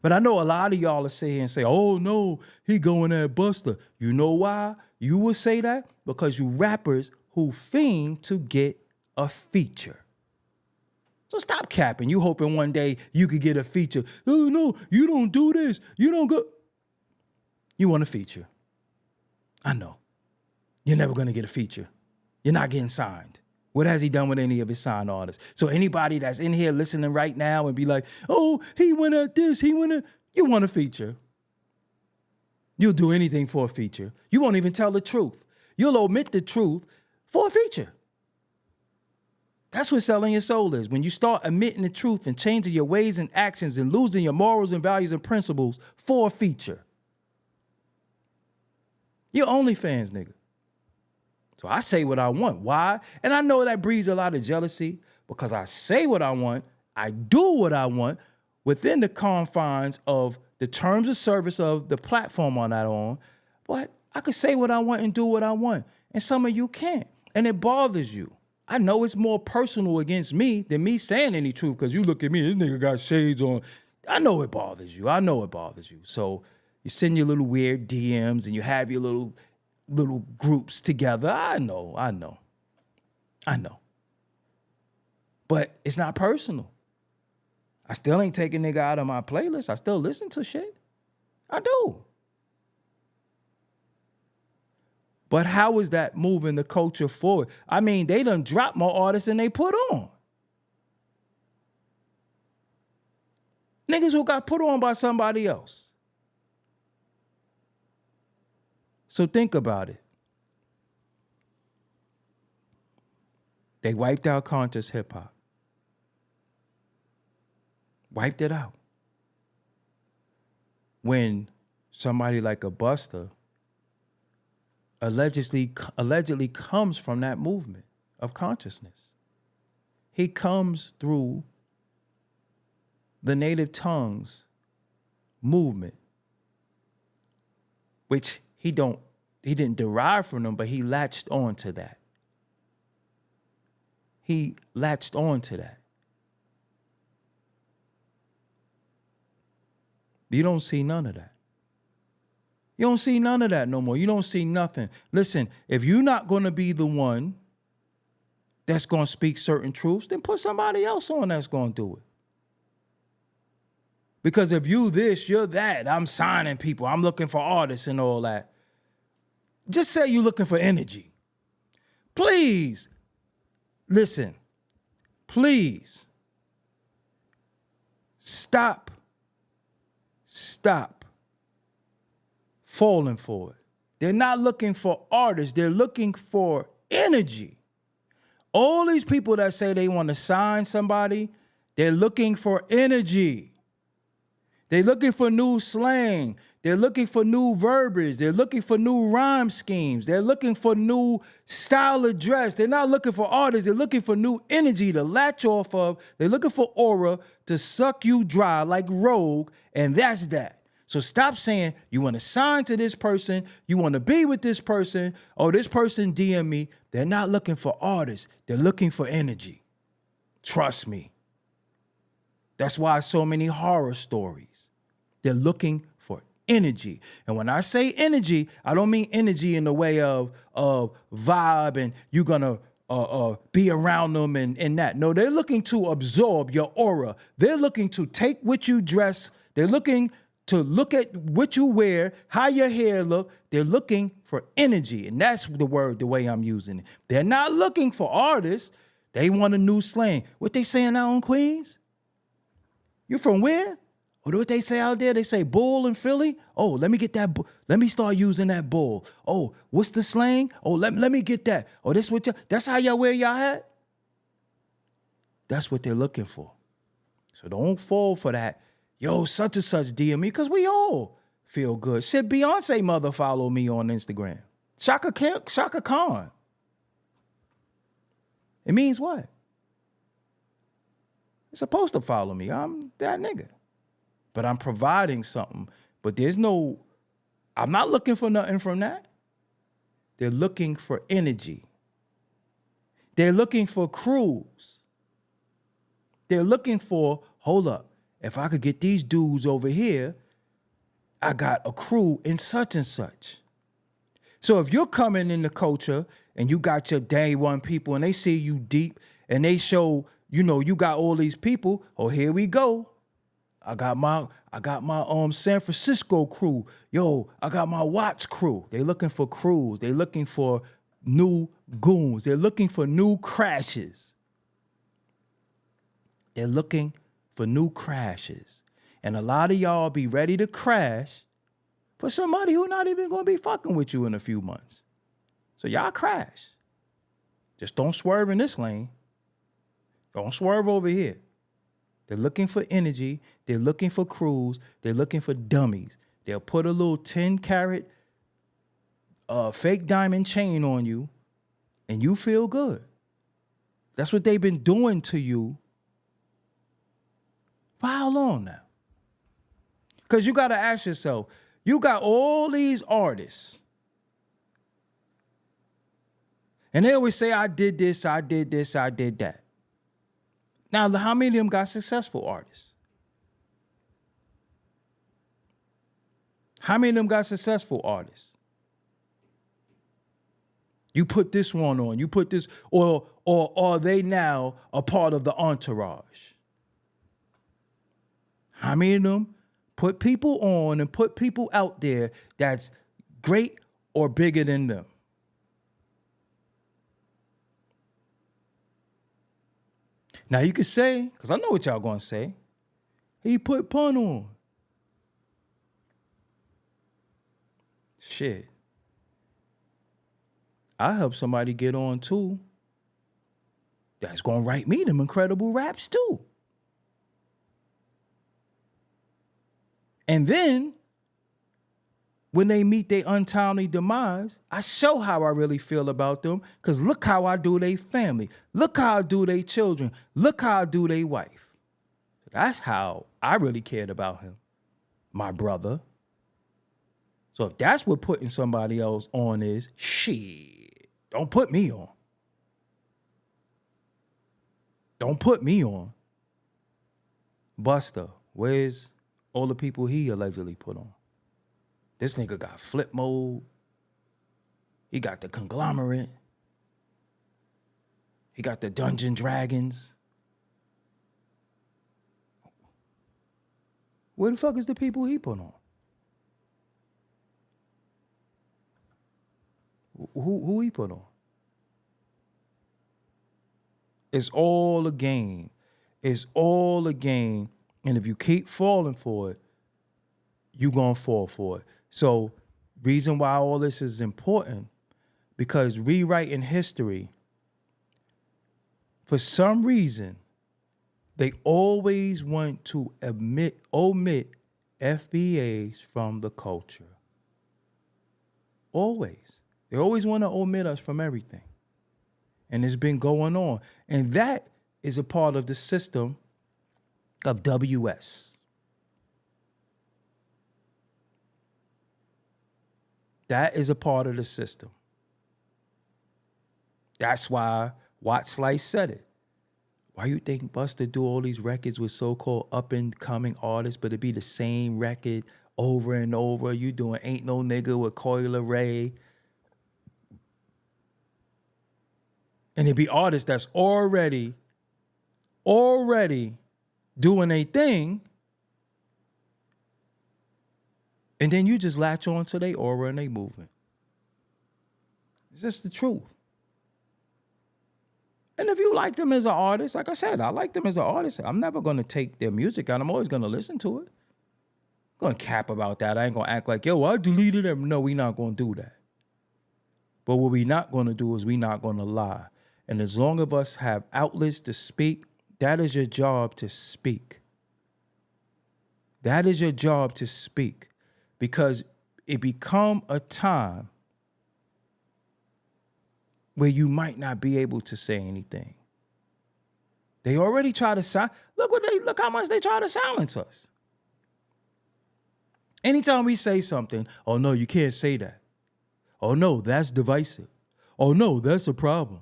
But I know a lot of y'all are sit here and say, oh no, he going at Busta. You know why you would say that? Because you rappers who fiend to get a feature. So stop capping. You hoping one day you could get a feature. Oh, no, you don't do this. You don't go. You want a feature. I know. You're never going to get a feature. You're not getting signed. What has he done with any of his signed artists? So anybody that's in here listening right now and be like, oh, he went at this, you want a feature. You'll do anything for a feature. You won't even tell the truth. You'll omit the truth for a feature. That's what selling your soul is. When you start admitting the truth and changing your ways and actions and losing your morals and values and principles for a feature. You're OnlyFans, nigga. So I say what I want. Why? And I know that breeds a lot of jealousy because I say what I want. I do what I want within the confines of the terms of service of the platform I'm on. But I could say what I want and do what I want. And some of you can't. And it bothers you. I know it's more personal against me than me saying any truth because you look at me, this nigga got shades on. I know it bothers you. So you send your little weird DMs and you have your little groups together. I know. But it's not personal. I still ain't taking nigga out of my playlist. I still listen to shit. I do. But how is that moving the culture forward? I mean, they done dropped more artists than they put on. Niggas who got put on by somebody else. So think about it. They wiped out conscious hip hop. Wiped it out. When somebody like a Busta allegedly comes from that movement of consciousness. He comes through the native tongues movement, which he didn't derive from them, but he latched on to that. He latched on to that. You don't see none of that. You don't see none of that no more. You don't see nothing. Listen, if you're not going to be the one that's going to speak certain truths, then put somebody else on that's going to do it. Because if you this, you're that. I'm signing people. I'm looking for artists and all that. Just say you're looking for energy. Please, listen, please stop falling for it. They're not looking for artists. They're looking for energy. All these people that say they want to sign somebody, they're looking for energy. They're looking for new slang. They're looking for new verbiage. They're looking for new rhyme schemes. They're looking for new style of dress. They're not looking for artists. They're looking for new energy to latch off of. They're looking for aura to suck you dry like Rogue, and that's that. So stop saying you want to sign to this person, you want to be with this person, or this person DM me. They're not looking for artists. They're looking for energy. Trust me. That's why so many horror stories. They're looking for energy. And when I say energy, I don't mean energy in the way of vibe and you're going to be around them and that. No, they're looking to absorb your aura. They're looking to take what you dress. They're looking to look at what you wear, how your hair look. They're looking for energy. And that's the word, the way I'm using it. They're not looking for artists. They want a new slang. What they saying out in Queens? You from where? Or what they say out there? They say bull in Philly. Oh, let me get that. Let me start using that bull. Oh, what's the slang? Oh, let me get that. Oh, this what that's how y'all wear y'all hat? That's what they're looking for. So don't fall for that. Yo, such and such DM me, because we all feel good. Shit, Beyonce mother follow me on Instagram. Shaka Khan. It means what? You're supposed to follow me. I'm that nigga. But I'm providing something. But I'm not looking for nothing from that. They're looking for energy. They're looking for crews. They're looking for, hold up, if I could get these dudes over here, I got a crew in such and such. So if you're coming in the culture and you got your day one people and they see you deep and they show, you got all these people, oh, here we go. I got my San Francisco crew. Yo, I got my Watts crew. They looking for crews. They looking for new goons. They're looking for new crashes. They're looking for new crashes. And a lot of y'all be ready to crash for somebody who not even going to be fucking with you in a few months. So y'all crash. Just don't swerve in this lane. Don't swerve over here. They're looking for energy. They're looking for crews. They're looking for dummies. They'll put a little 10-carat fake diamond chain on you and you feel good. That's what they've been doing to you. For how long now? Because you got to ask yourself, you got all these artists. And they always say, I did this, I did this, I did that. Now, how many of them got successful artists? How many of them got successful artists? You put this one on, you put this, or are they now a part of the entourage? How many of them put people on and put people out there that's great or bigger than them? Now you could say, because I know what y'all gonna say, he put pun on. Shit. I help somebody get on too. That's gonna write me them incredible raps too. And then, when they meet their untimely demise, I show how I really feel about them, because look how I do they family. Look how I do they children. Look how I do they wife. That's how I really cared about him, my brother. So if that's what putting somebody else on is, shit, don't put me on. Don't put me on. Buster, where's all the people he allegedly put on? This nigga got flip mode. He got the conglomerate. He got the Dungeon Dragons. Where the fuck is the people he put on? Who he put on? It's all a game. It's all a game. And if you keep falling for it, you're going to fall for it. So, reason why all this is important, because rewriting history, for some reason, they always want to omit FBAs from the culture. Always. They always want to omit us from everything. And it's been going on. And that is a part of the system of WS. That is a part of the system. That's why Watt Slice said it. Why you think Buster do all these records with so-called up-and-coming artists, but it be the same record over and over? You doing Ain't No Nigga with Coil Ray. And it be artists that's already doing a thing. And then you just latch on to their aura and their movement. It's just the truth. And if you like them as an artist, like I said, I like them as an artist. I'm never going to take their music out. I'm always going to listen to it. I'm going to cap about that. I ain't going to act like, yo, I deleted them. No, we not going to do that. But what we not going to do is we not going to lie. And as long as us have outlets to speak, that is your job to speak. That is your job to speak. Because it become a time where you might not be able to say anything. They already try to look how much they try to silence us. Anytime we say something, oh no, you can't say that. Oh no, that's divisive. Oh no, that's a problem.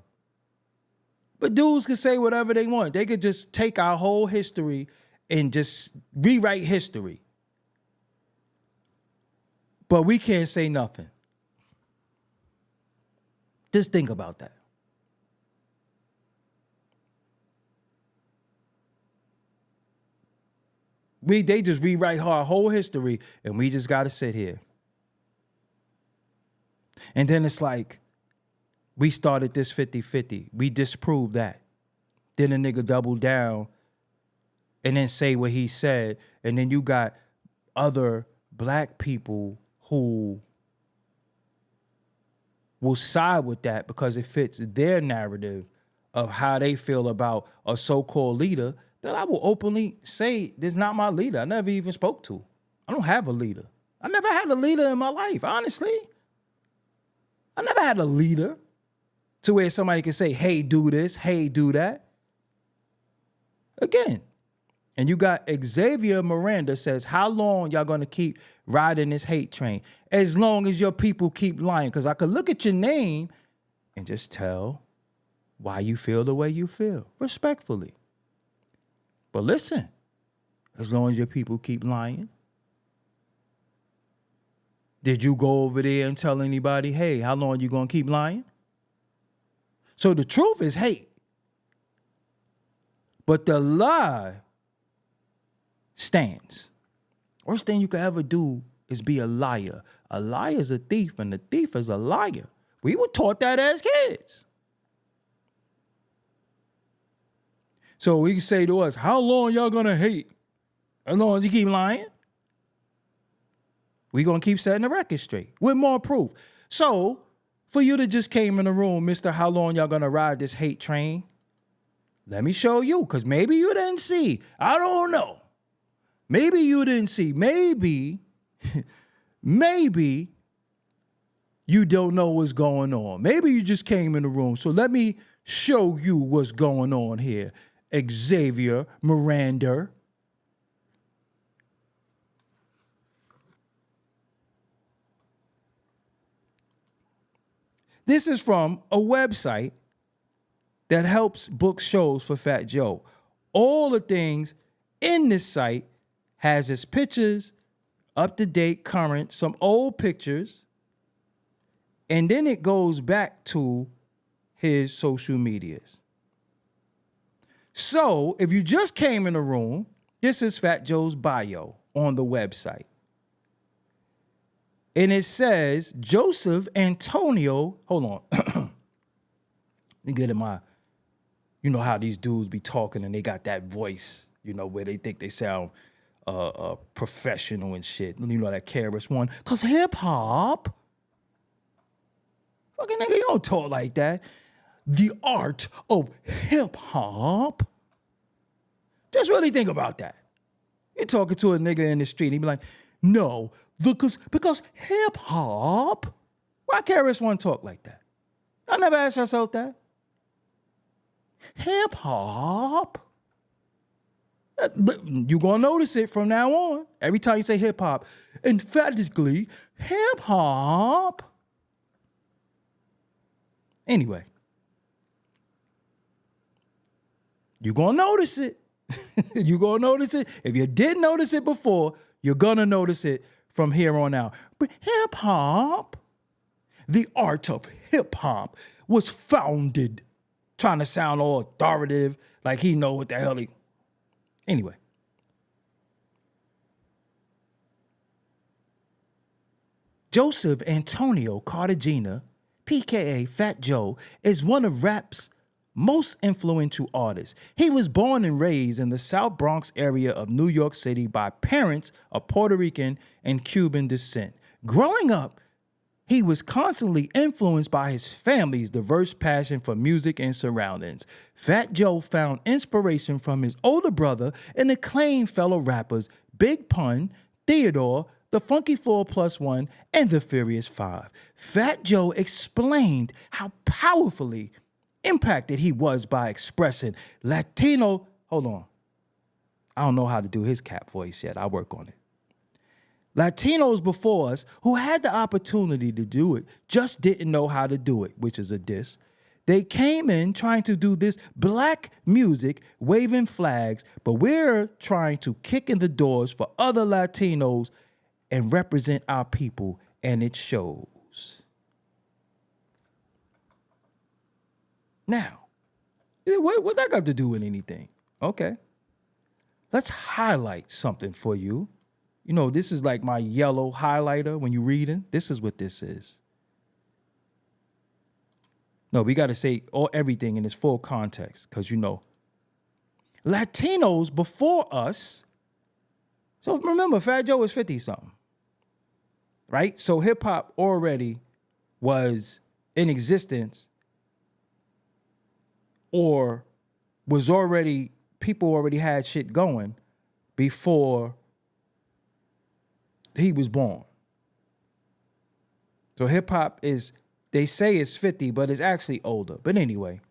But dudes can say whatever they want. They could just take our whole history and just rewrite history. But we can't say nothing. Just think about that. They just rewrite our whole history, and we just got to sit here. And then it's like, we started this 50-50. We disproved that. Then a nigga double down and then say what he said. And then you got other black people who will side with that because it fits their narrative of how they feel about a so-called leader that I will openly say this is not my leader. I never even spoke to. I don't have a leader. I never had a leader in my life, honestly. I never had a leader to where somebody can say, hey, do this, hey, do that. Again, and you got Xavier Miranda says, how long y'all gonna keep riding this hate train? As long as your people keep lying. Because I could look at your name and just tell why you feel the way you feel, respectfully. But listen, as long as your people keep lying, did you go over there and tell anybody, hey, how long you gonna keep lying? So the truth is hate. But the lie stands. Worst thing you could ever do is be a liar. A liar is a thief, and the thief is a liar. We were taught that as kids. So he can say to us, how long y'all gonna hate? As long as he keep lying, we gonna keep setting the record straight with more proof. So for you to just came in the room, Mr. How long y'all gonna ride this hate train? Let me show you, because maybe you didn't see. I don't know. Maybe you didn't see. Maybe you don't know what's going on. Maybe you just came in the room. So let me show you what's going on here. Xavier Miranda. This is from a website that helps book shows for Fat Joe. All the things in this site has his pictures, up-to-date, current, some old pictures, and then it goes back to his social medias. So if you just came in the room, this is Fat Joe's bio on the website. And it says, Joseph Antonio, hold on. Let me get in my, you know how these dudes be talking and they got that voice, you know, where they think they sound professional and shit. You know, that KRS One. Because hip hop, fucking nigga, you don't talk like that. The art of hip hop. Just really think about that. You're talking to a nigga in the street, he be like, no, because hip hop. Why KRS One talk like that? I never asked myself that. Hip hop. You're gonna notice it from now on. Every time you say hip hop, emphatically, hip hop. Anyway, you're gonna notice it. You're gonna notice it. If you didn't notice it before, you're gonna notice it from here on out. But hip hop, the art of hip hop, was founded, trying to sound all authoritative, like he know what the hell he. Anyway. Joseph Antonio Cartagena, PKA Fat Joe, is one of rap's most influential artists. He was born and raised in the South Bronx area of New York City by parents of Puerto Rican and Cuban descent. Growing up, he was constantly influenced by his family's diverse passion for music and surroundings. Fat Joe found inspiration from his older brother and acclaimed fellow rappers Big Pun, Theodore, the Funky 4+1, and the Furious 5. Fat Joe explained how powerfully impacted he was by expressing Latino. Hold on. I don't know how to do his cap voice yet. I'll work on it. Latinos before us who had the opportunity to do it just didn't know how to do it, which is a diss. They came in trying to do this black music, waving flags, but we're trying to kick in the doors for other Latinos and represent our people, and it shows. Now, what that got to do with anything? Okay. Let's highlight something for you. You know, this is like my yellow highlighter when you're reading. This is what this is. No, we got to say everything in its full context because, you know, Latinos before us. So remember, Fat Joe was 50-something, right? So hip-hop already was in existence or was already, people already had shit going before he was born. So hip hop is, they say it's 50, but it's actually older. But anyway,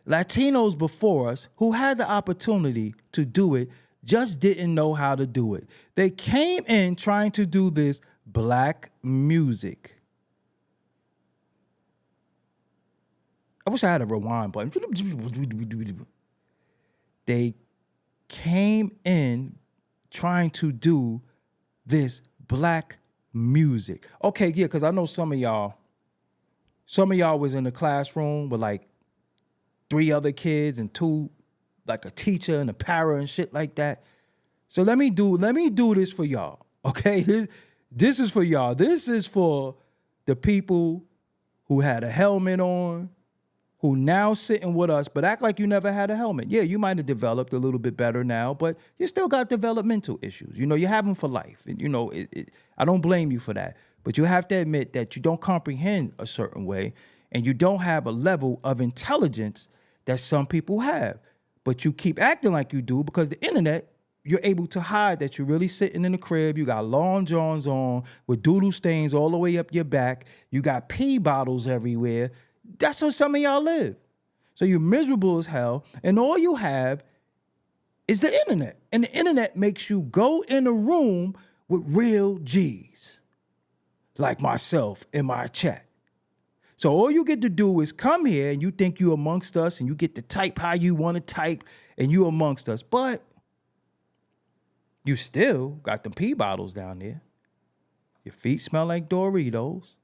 Latinos before us who had the opportunity to do it just didn't know how to do it. They came in trying to do this black music. I wish I had a rewind button. They came in trying to do this black music. Okay, yeah, because I know some of y'all was in the classroom with like 3 other kids and 2, like a teacher and a para and shit like that. So let me do this for y'all. Okay, this is for y'all. This is for the people who had a helmet on, who now sitting with us, but act like you never had a helmet. Yeah, you might have developed a little bit better now, but you still got developmental issues. You have them for life. And, I don't blame you for that. But you have to admit that you don't comprehend a certain way and you don't have a level of intelligence that some people have. But you keep acting like you do because the internet, you're able to hide that you're really sitting in the crib. You got long johns on with doodle stains all the way up your back. You got pee bottles everywhere. That's how some of y'all live. So you're miserable as hell, and all you have is the internet. And the internet makes you go in a room with real G's, like myself in my chat. So all you get to do is come here and you think you amongst us and you get to type how you want to type and you amongst us. But you still got them pee bottles down there. Your feet smell like Doritos.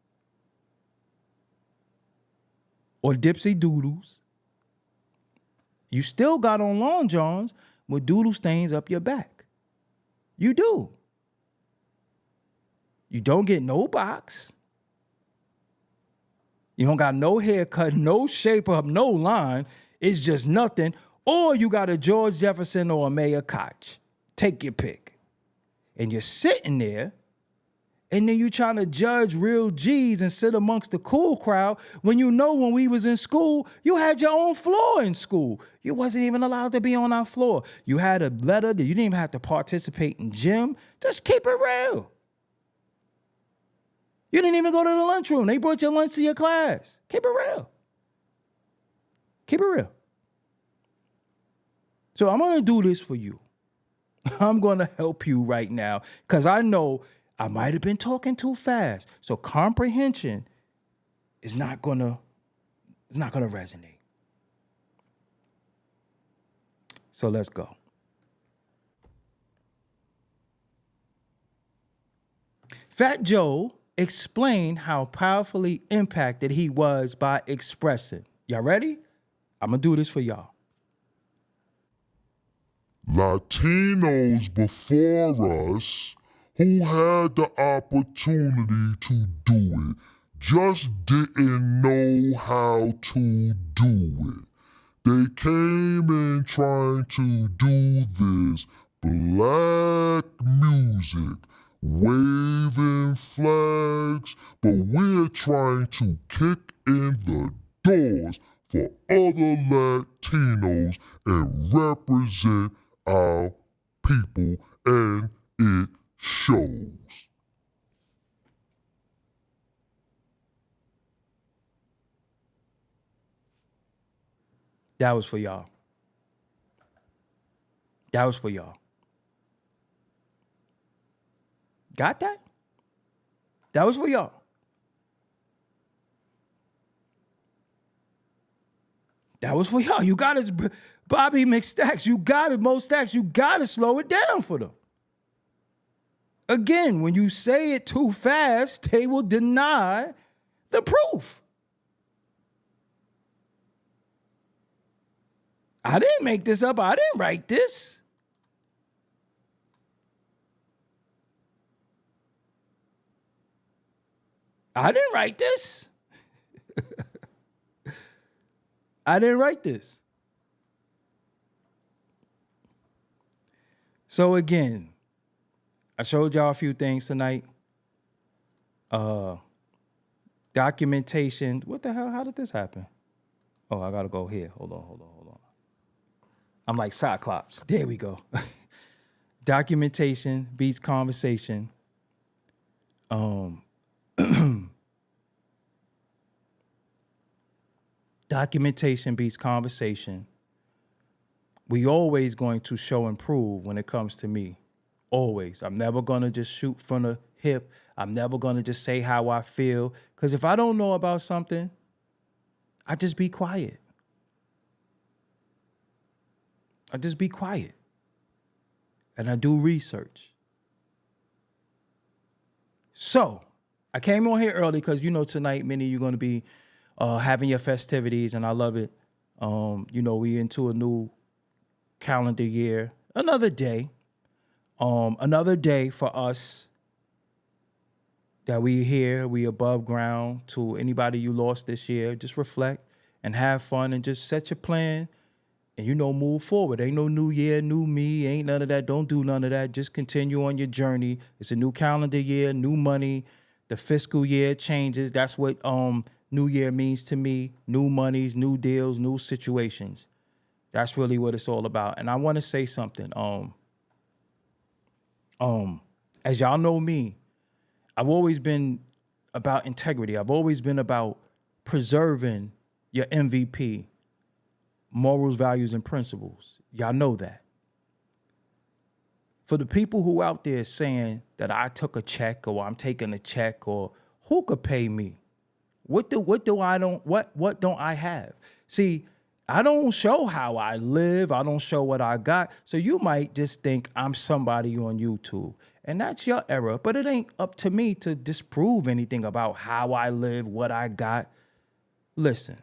Or Dipsy Doodles. You still got on long johns with doodle stains up your back. You do. You don't get no box. You don't got no haircut, no shape up, no line. It's just nothing. Or you got a George Jefferson or a Mayor Koch. Take your pick. And you're sitting there, and then you trying to judge real G's and sit amongst the cool crowd when when we was in school, you had your own floor in school. You wasn't even allowed to be on our floor. You had a letter that you didn't even have to participate in gym. Just keep it real. You didn't even go to the lunchroom. They brought your lunch to your class. Keep it real. Keep it real. So I'm going to do this for you. I'm going to help you right now because I know I might have been talking too fast. So comprehension is not going to resonate. So let's go. Fat Joe explained how powerfully impacted he was by expressing. Y'all ready? I'm going to do this for y'all. Latinos before us who had the opportunity to do it just didn't know how to do it. They came in trying to do this black music, waving flags, but we're trying to kick in the doors for other Latinos and represent our people, and it shows. That was for y'all. That was for y'all. Got that? That was for y'all. That was for y'all. You got to, Bobby McStacks, you got it, Mo Stacks, you got to slow it down for them. Again, when you say it too fast, they will deny the proof. I didn't make this up. I didn't write this. I didn't write this. I didn't write this. So again, I showed y'all a few things tonight. Documentation. What the hell? How did this happen? Oh, I gotta go here. Hold on. I'm like Cyclops. There we go. Documentation beats conversation. Documentation beats conversation. We always going to show and prove when it comes to me. Always. I'm never going to just shoot from the hip. I'm never going to just say how I feel. Because if I don't know about something, I just be quiet. I just be quiet. And I do research. So, I came on here early because, tonight, many of you are going to be having your festivities, and I love it. We into a new calendar year. Another day for us that we here, we above ground. To anybody you lost this year, just reflect and have fun and just set your plan and, move forward. Ain't no new year, new me. Ain't none of that. Don't do none of that. Just continue on your journey. It's a new calendar year, new money. The fiscal year changes. That's what new year means to me. New monies, new deals, new situations. That's really what it's all about. And I want to say something. As y'all know me, I've always been about integrity. I've always been about preserving your MVP, morals, values, and principles. Y'all know that. For the people who out there saying that I took a check or I'm taking a check or who could pay me? What don't I have? See, I don't show how I live. I don't show what I got. So you might just think I'm somebody on YouTube. And that's your error. But it ain't up to me to disprove anything about how I live, what I got. Listen.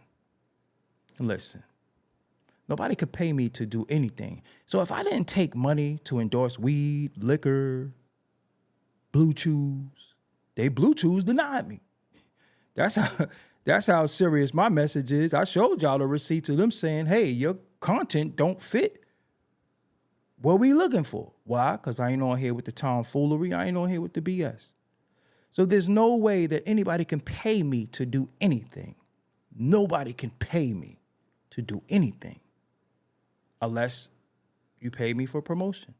Nobody could pay me to do anything. So if I didn't take money to endorse weed, liquor, Blue Chews, they Blue Chews denied me. That's how serious my message is. I showed y'all the receipts of them saying, hey, your content don't fit what we looking for. Why? Because I ain't on here with the tomfoolery. I ain't on here with the BS. So there's no way that anybody can pay me to do anything. Nobody can pay me to do anything unless you pay me for promotion.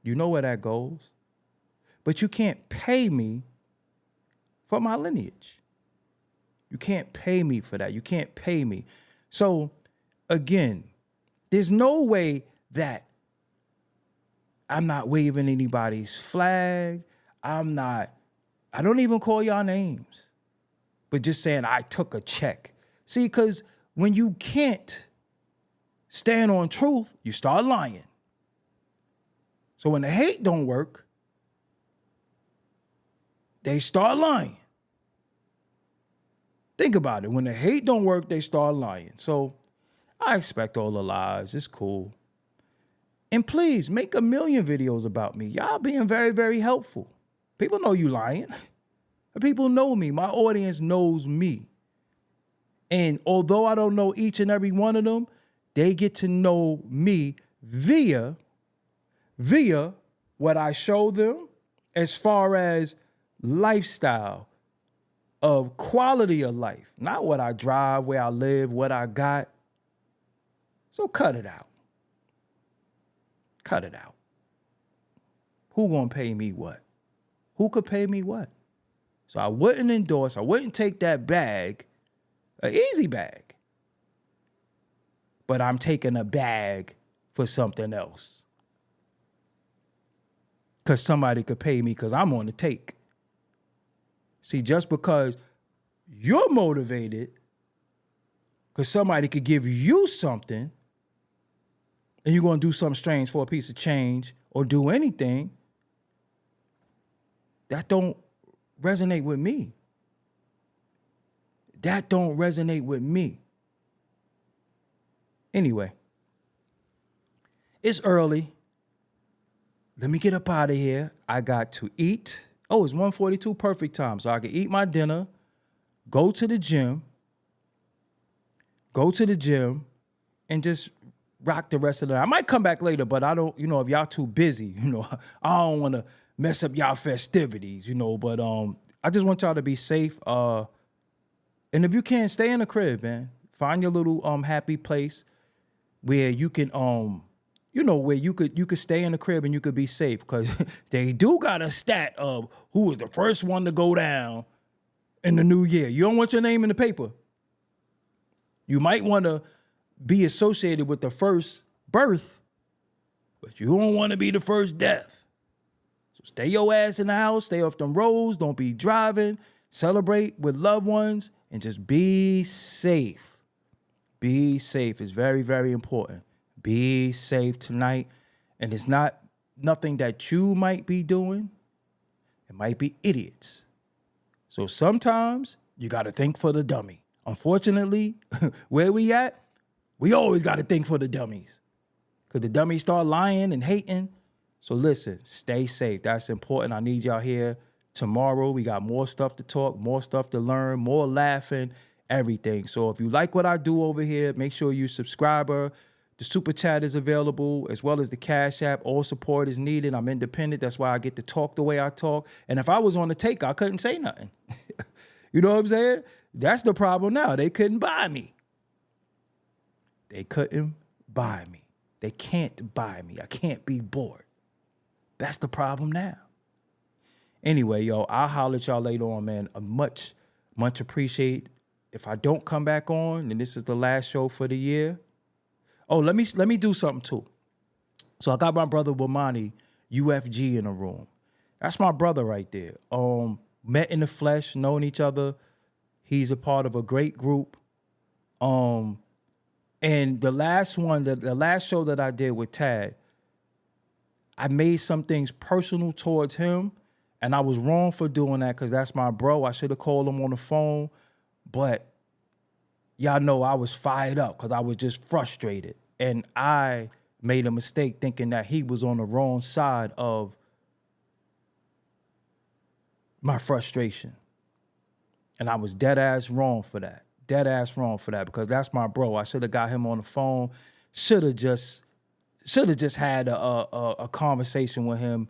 You know where that goes. But you can't pay me for my lineage. You can't pay me for that. You can't pay me. So, again, there's no way that I'm not waving anybody's flag. I don't even call y'all names, but just saying I took a check. See, because when you can't stand on truth, you start lying. So when the hate don't work, they start lying. Think about it. When the hate don't work, they start lying. So I expect all the lies. It's cool. And please make 1 million videos about me. Y'all being very, very helpful. People know you lying. People know me. My audience knows me. And although I don't know each and every one of them, they get to know me via what I show them as far as lifestyle, of quality of life, not what I drive, where I live, what I got. So cut it out. Cut it out. Who gonna pay me what? Who could pay me what? So I wouldn't endorse, I wouldn't take that bag, an easy bag, but I'm taking a bag for something else. Because somebody could pay me because I'm on the take. See, just because you're motivated, because somebody could give you something, and you're going to do something strange for a piece of change or do anything, that don't resonate with me. That don't resonate with me. Anyway, it's early. Let me get up out of here. I got to eat. Oh, it's 1:42, perfect time. So I can eat my dinner, go to the gym, and just rock the rest of the night. I might come back later, but I don't, if y'all too busy, I don't want to mess up y'all festivities, but I just want y'all to be safe. And if you can, stay in the crib, man. Find your little happy place where you can where you could stay in the crib and you could be safe, because they do got a stat of who was the first one to go down in the new year. You don't want your name in the paper. You might want to be associated with the first birth, but you don't want to be the first death. So stay your ass in the house, stay off them roads, don't be driving, celebrate with loved ones, and just be safe. Be safe. It's very, very important. Be safe tonight. And it's not nothing that you might be doing. It might be idiots. So sometimes you got to think for the dummy. Unfortunately, where we at, we always got to think for the dummies, because the dummies start lying and hating. So listen, stay safe. That's important. I need y'all here tomorrow. We got more stuff to talk, more stuff to learn, more laughing, everything. So if you like what I do over here, make sure you subscriber. The super chat is available as well as the Cash App. All support is needed. I'm independent. That's why I get to talk the way I talk. And if I was on the take, I couldn't say nothing. You know what I'm saying? That's the problem now. They couldn't buy me. They couldn't buy me. They can't buy me. I can't be bored. That's the problem now. Anyway, yo, I'll holler at y'all later on, man. Much appreciate. If I don't come back on, and this is the last show for the year. Oh, let me do something too. So I got my brother Wamani, UFG, in the room. That's my brother right there. Met in the flesh, known each other. He's a part of a great group. And the last show that I did with Tad, I made some things personal towards him, and I was wrong for doing that because that's my bro. I should have called him on the phone, but y'all know I was fired up because I was just frustrated. And I made a mistake thinking that he was on the wrong side of my frustration. And I was dead ass wrong for that. Dead ass wrong for that because that's my bro. I should have got him on the phone. Should have just had a conversation with him,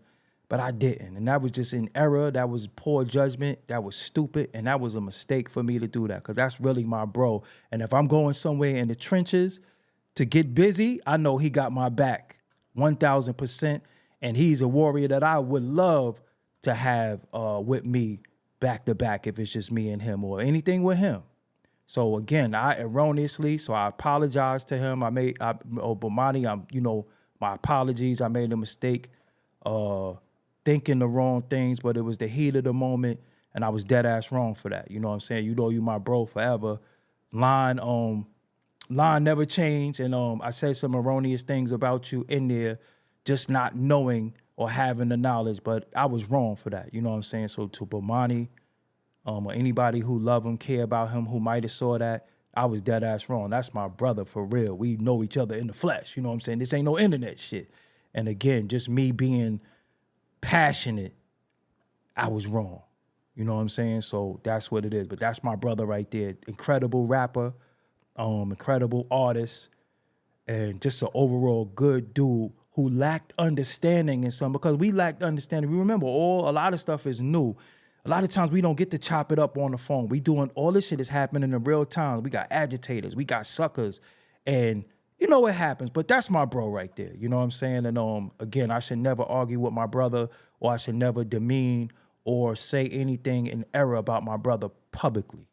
but I didn't. And that was just an error. That was poor judgment. That was stupid. And that was a mistake for me to do that because that's really my bro. And if I'm going somewhere in the trenches to get busy, I know he got my back 1,000%. And he's a warrior that I would love to have with me back to back if it's just me and him or anything with him. So again, I apologize to him. Bomani, my apologies. I made a mistake thinking the wrong things, but it was the heat of the moment, and I was dead ass wrong for that. You know what I'm saying? You know you my bro forever. Line never changed, and I said some erroneous things about you in there, just not knowing or having the knowledge, but I was wrong for that. You know what I'm saying? So to Bomani, or anybody who love him, care about him, who might have saw that, I was dead ass wrong. That's my brother for real. We know each other in the flesh. You know what I'm saying? This ain't no internet shit. And again, just me being passionate, I was wrong. You know what I'm saying? So that's what it is. But that's my brother right there. Incredible rapper, incredible artist, and just an overall good dude who lacked understanding in some, because we lacked understanding. We remember a lot of stuff is new. A lot of times we don't get to chop it up on the phone. We doing all this shit is happening in real time. We got agitators, we got suckers, and you know what happens. But that's my bro right there. You know what I'm saying? And again, I should never argue with my brother, or I should never demean or say anything in error about my brother publicly.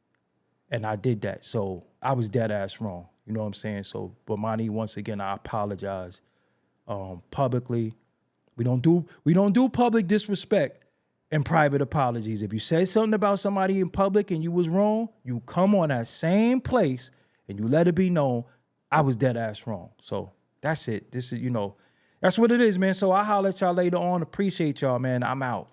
And I did that. So I was dead ass wrong. You know what I'm saying? So Bomani, once again, I apologize publicly. We don't do public disrespect and private apologies. If you say something about somebody in public and you was wrong, you come on that same place and you let it be known I was dead ass wrong. So that's it. This is, that's what it is, man. So I'll holler at y'all later on. Appreciate y'all, man. I'm out.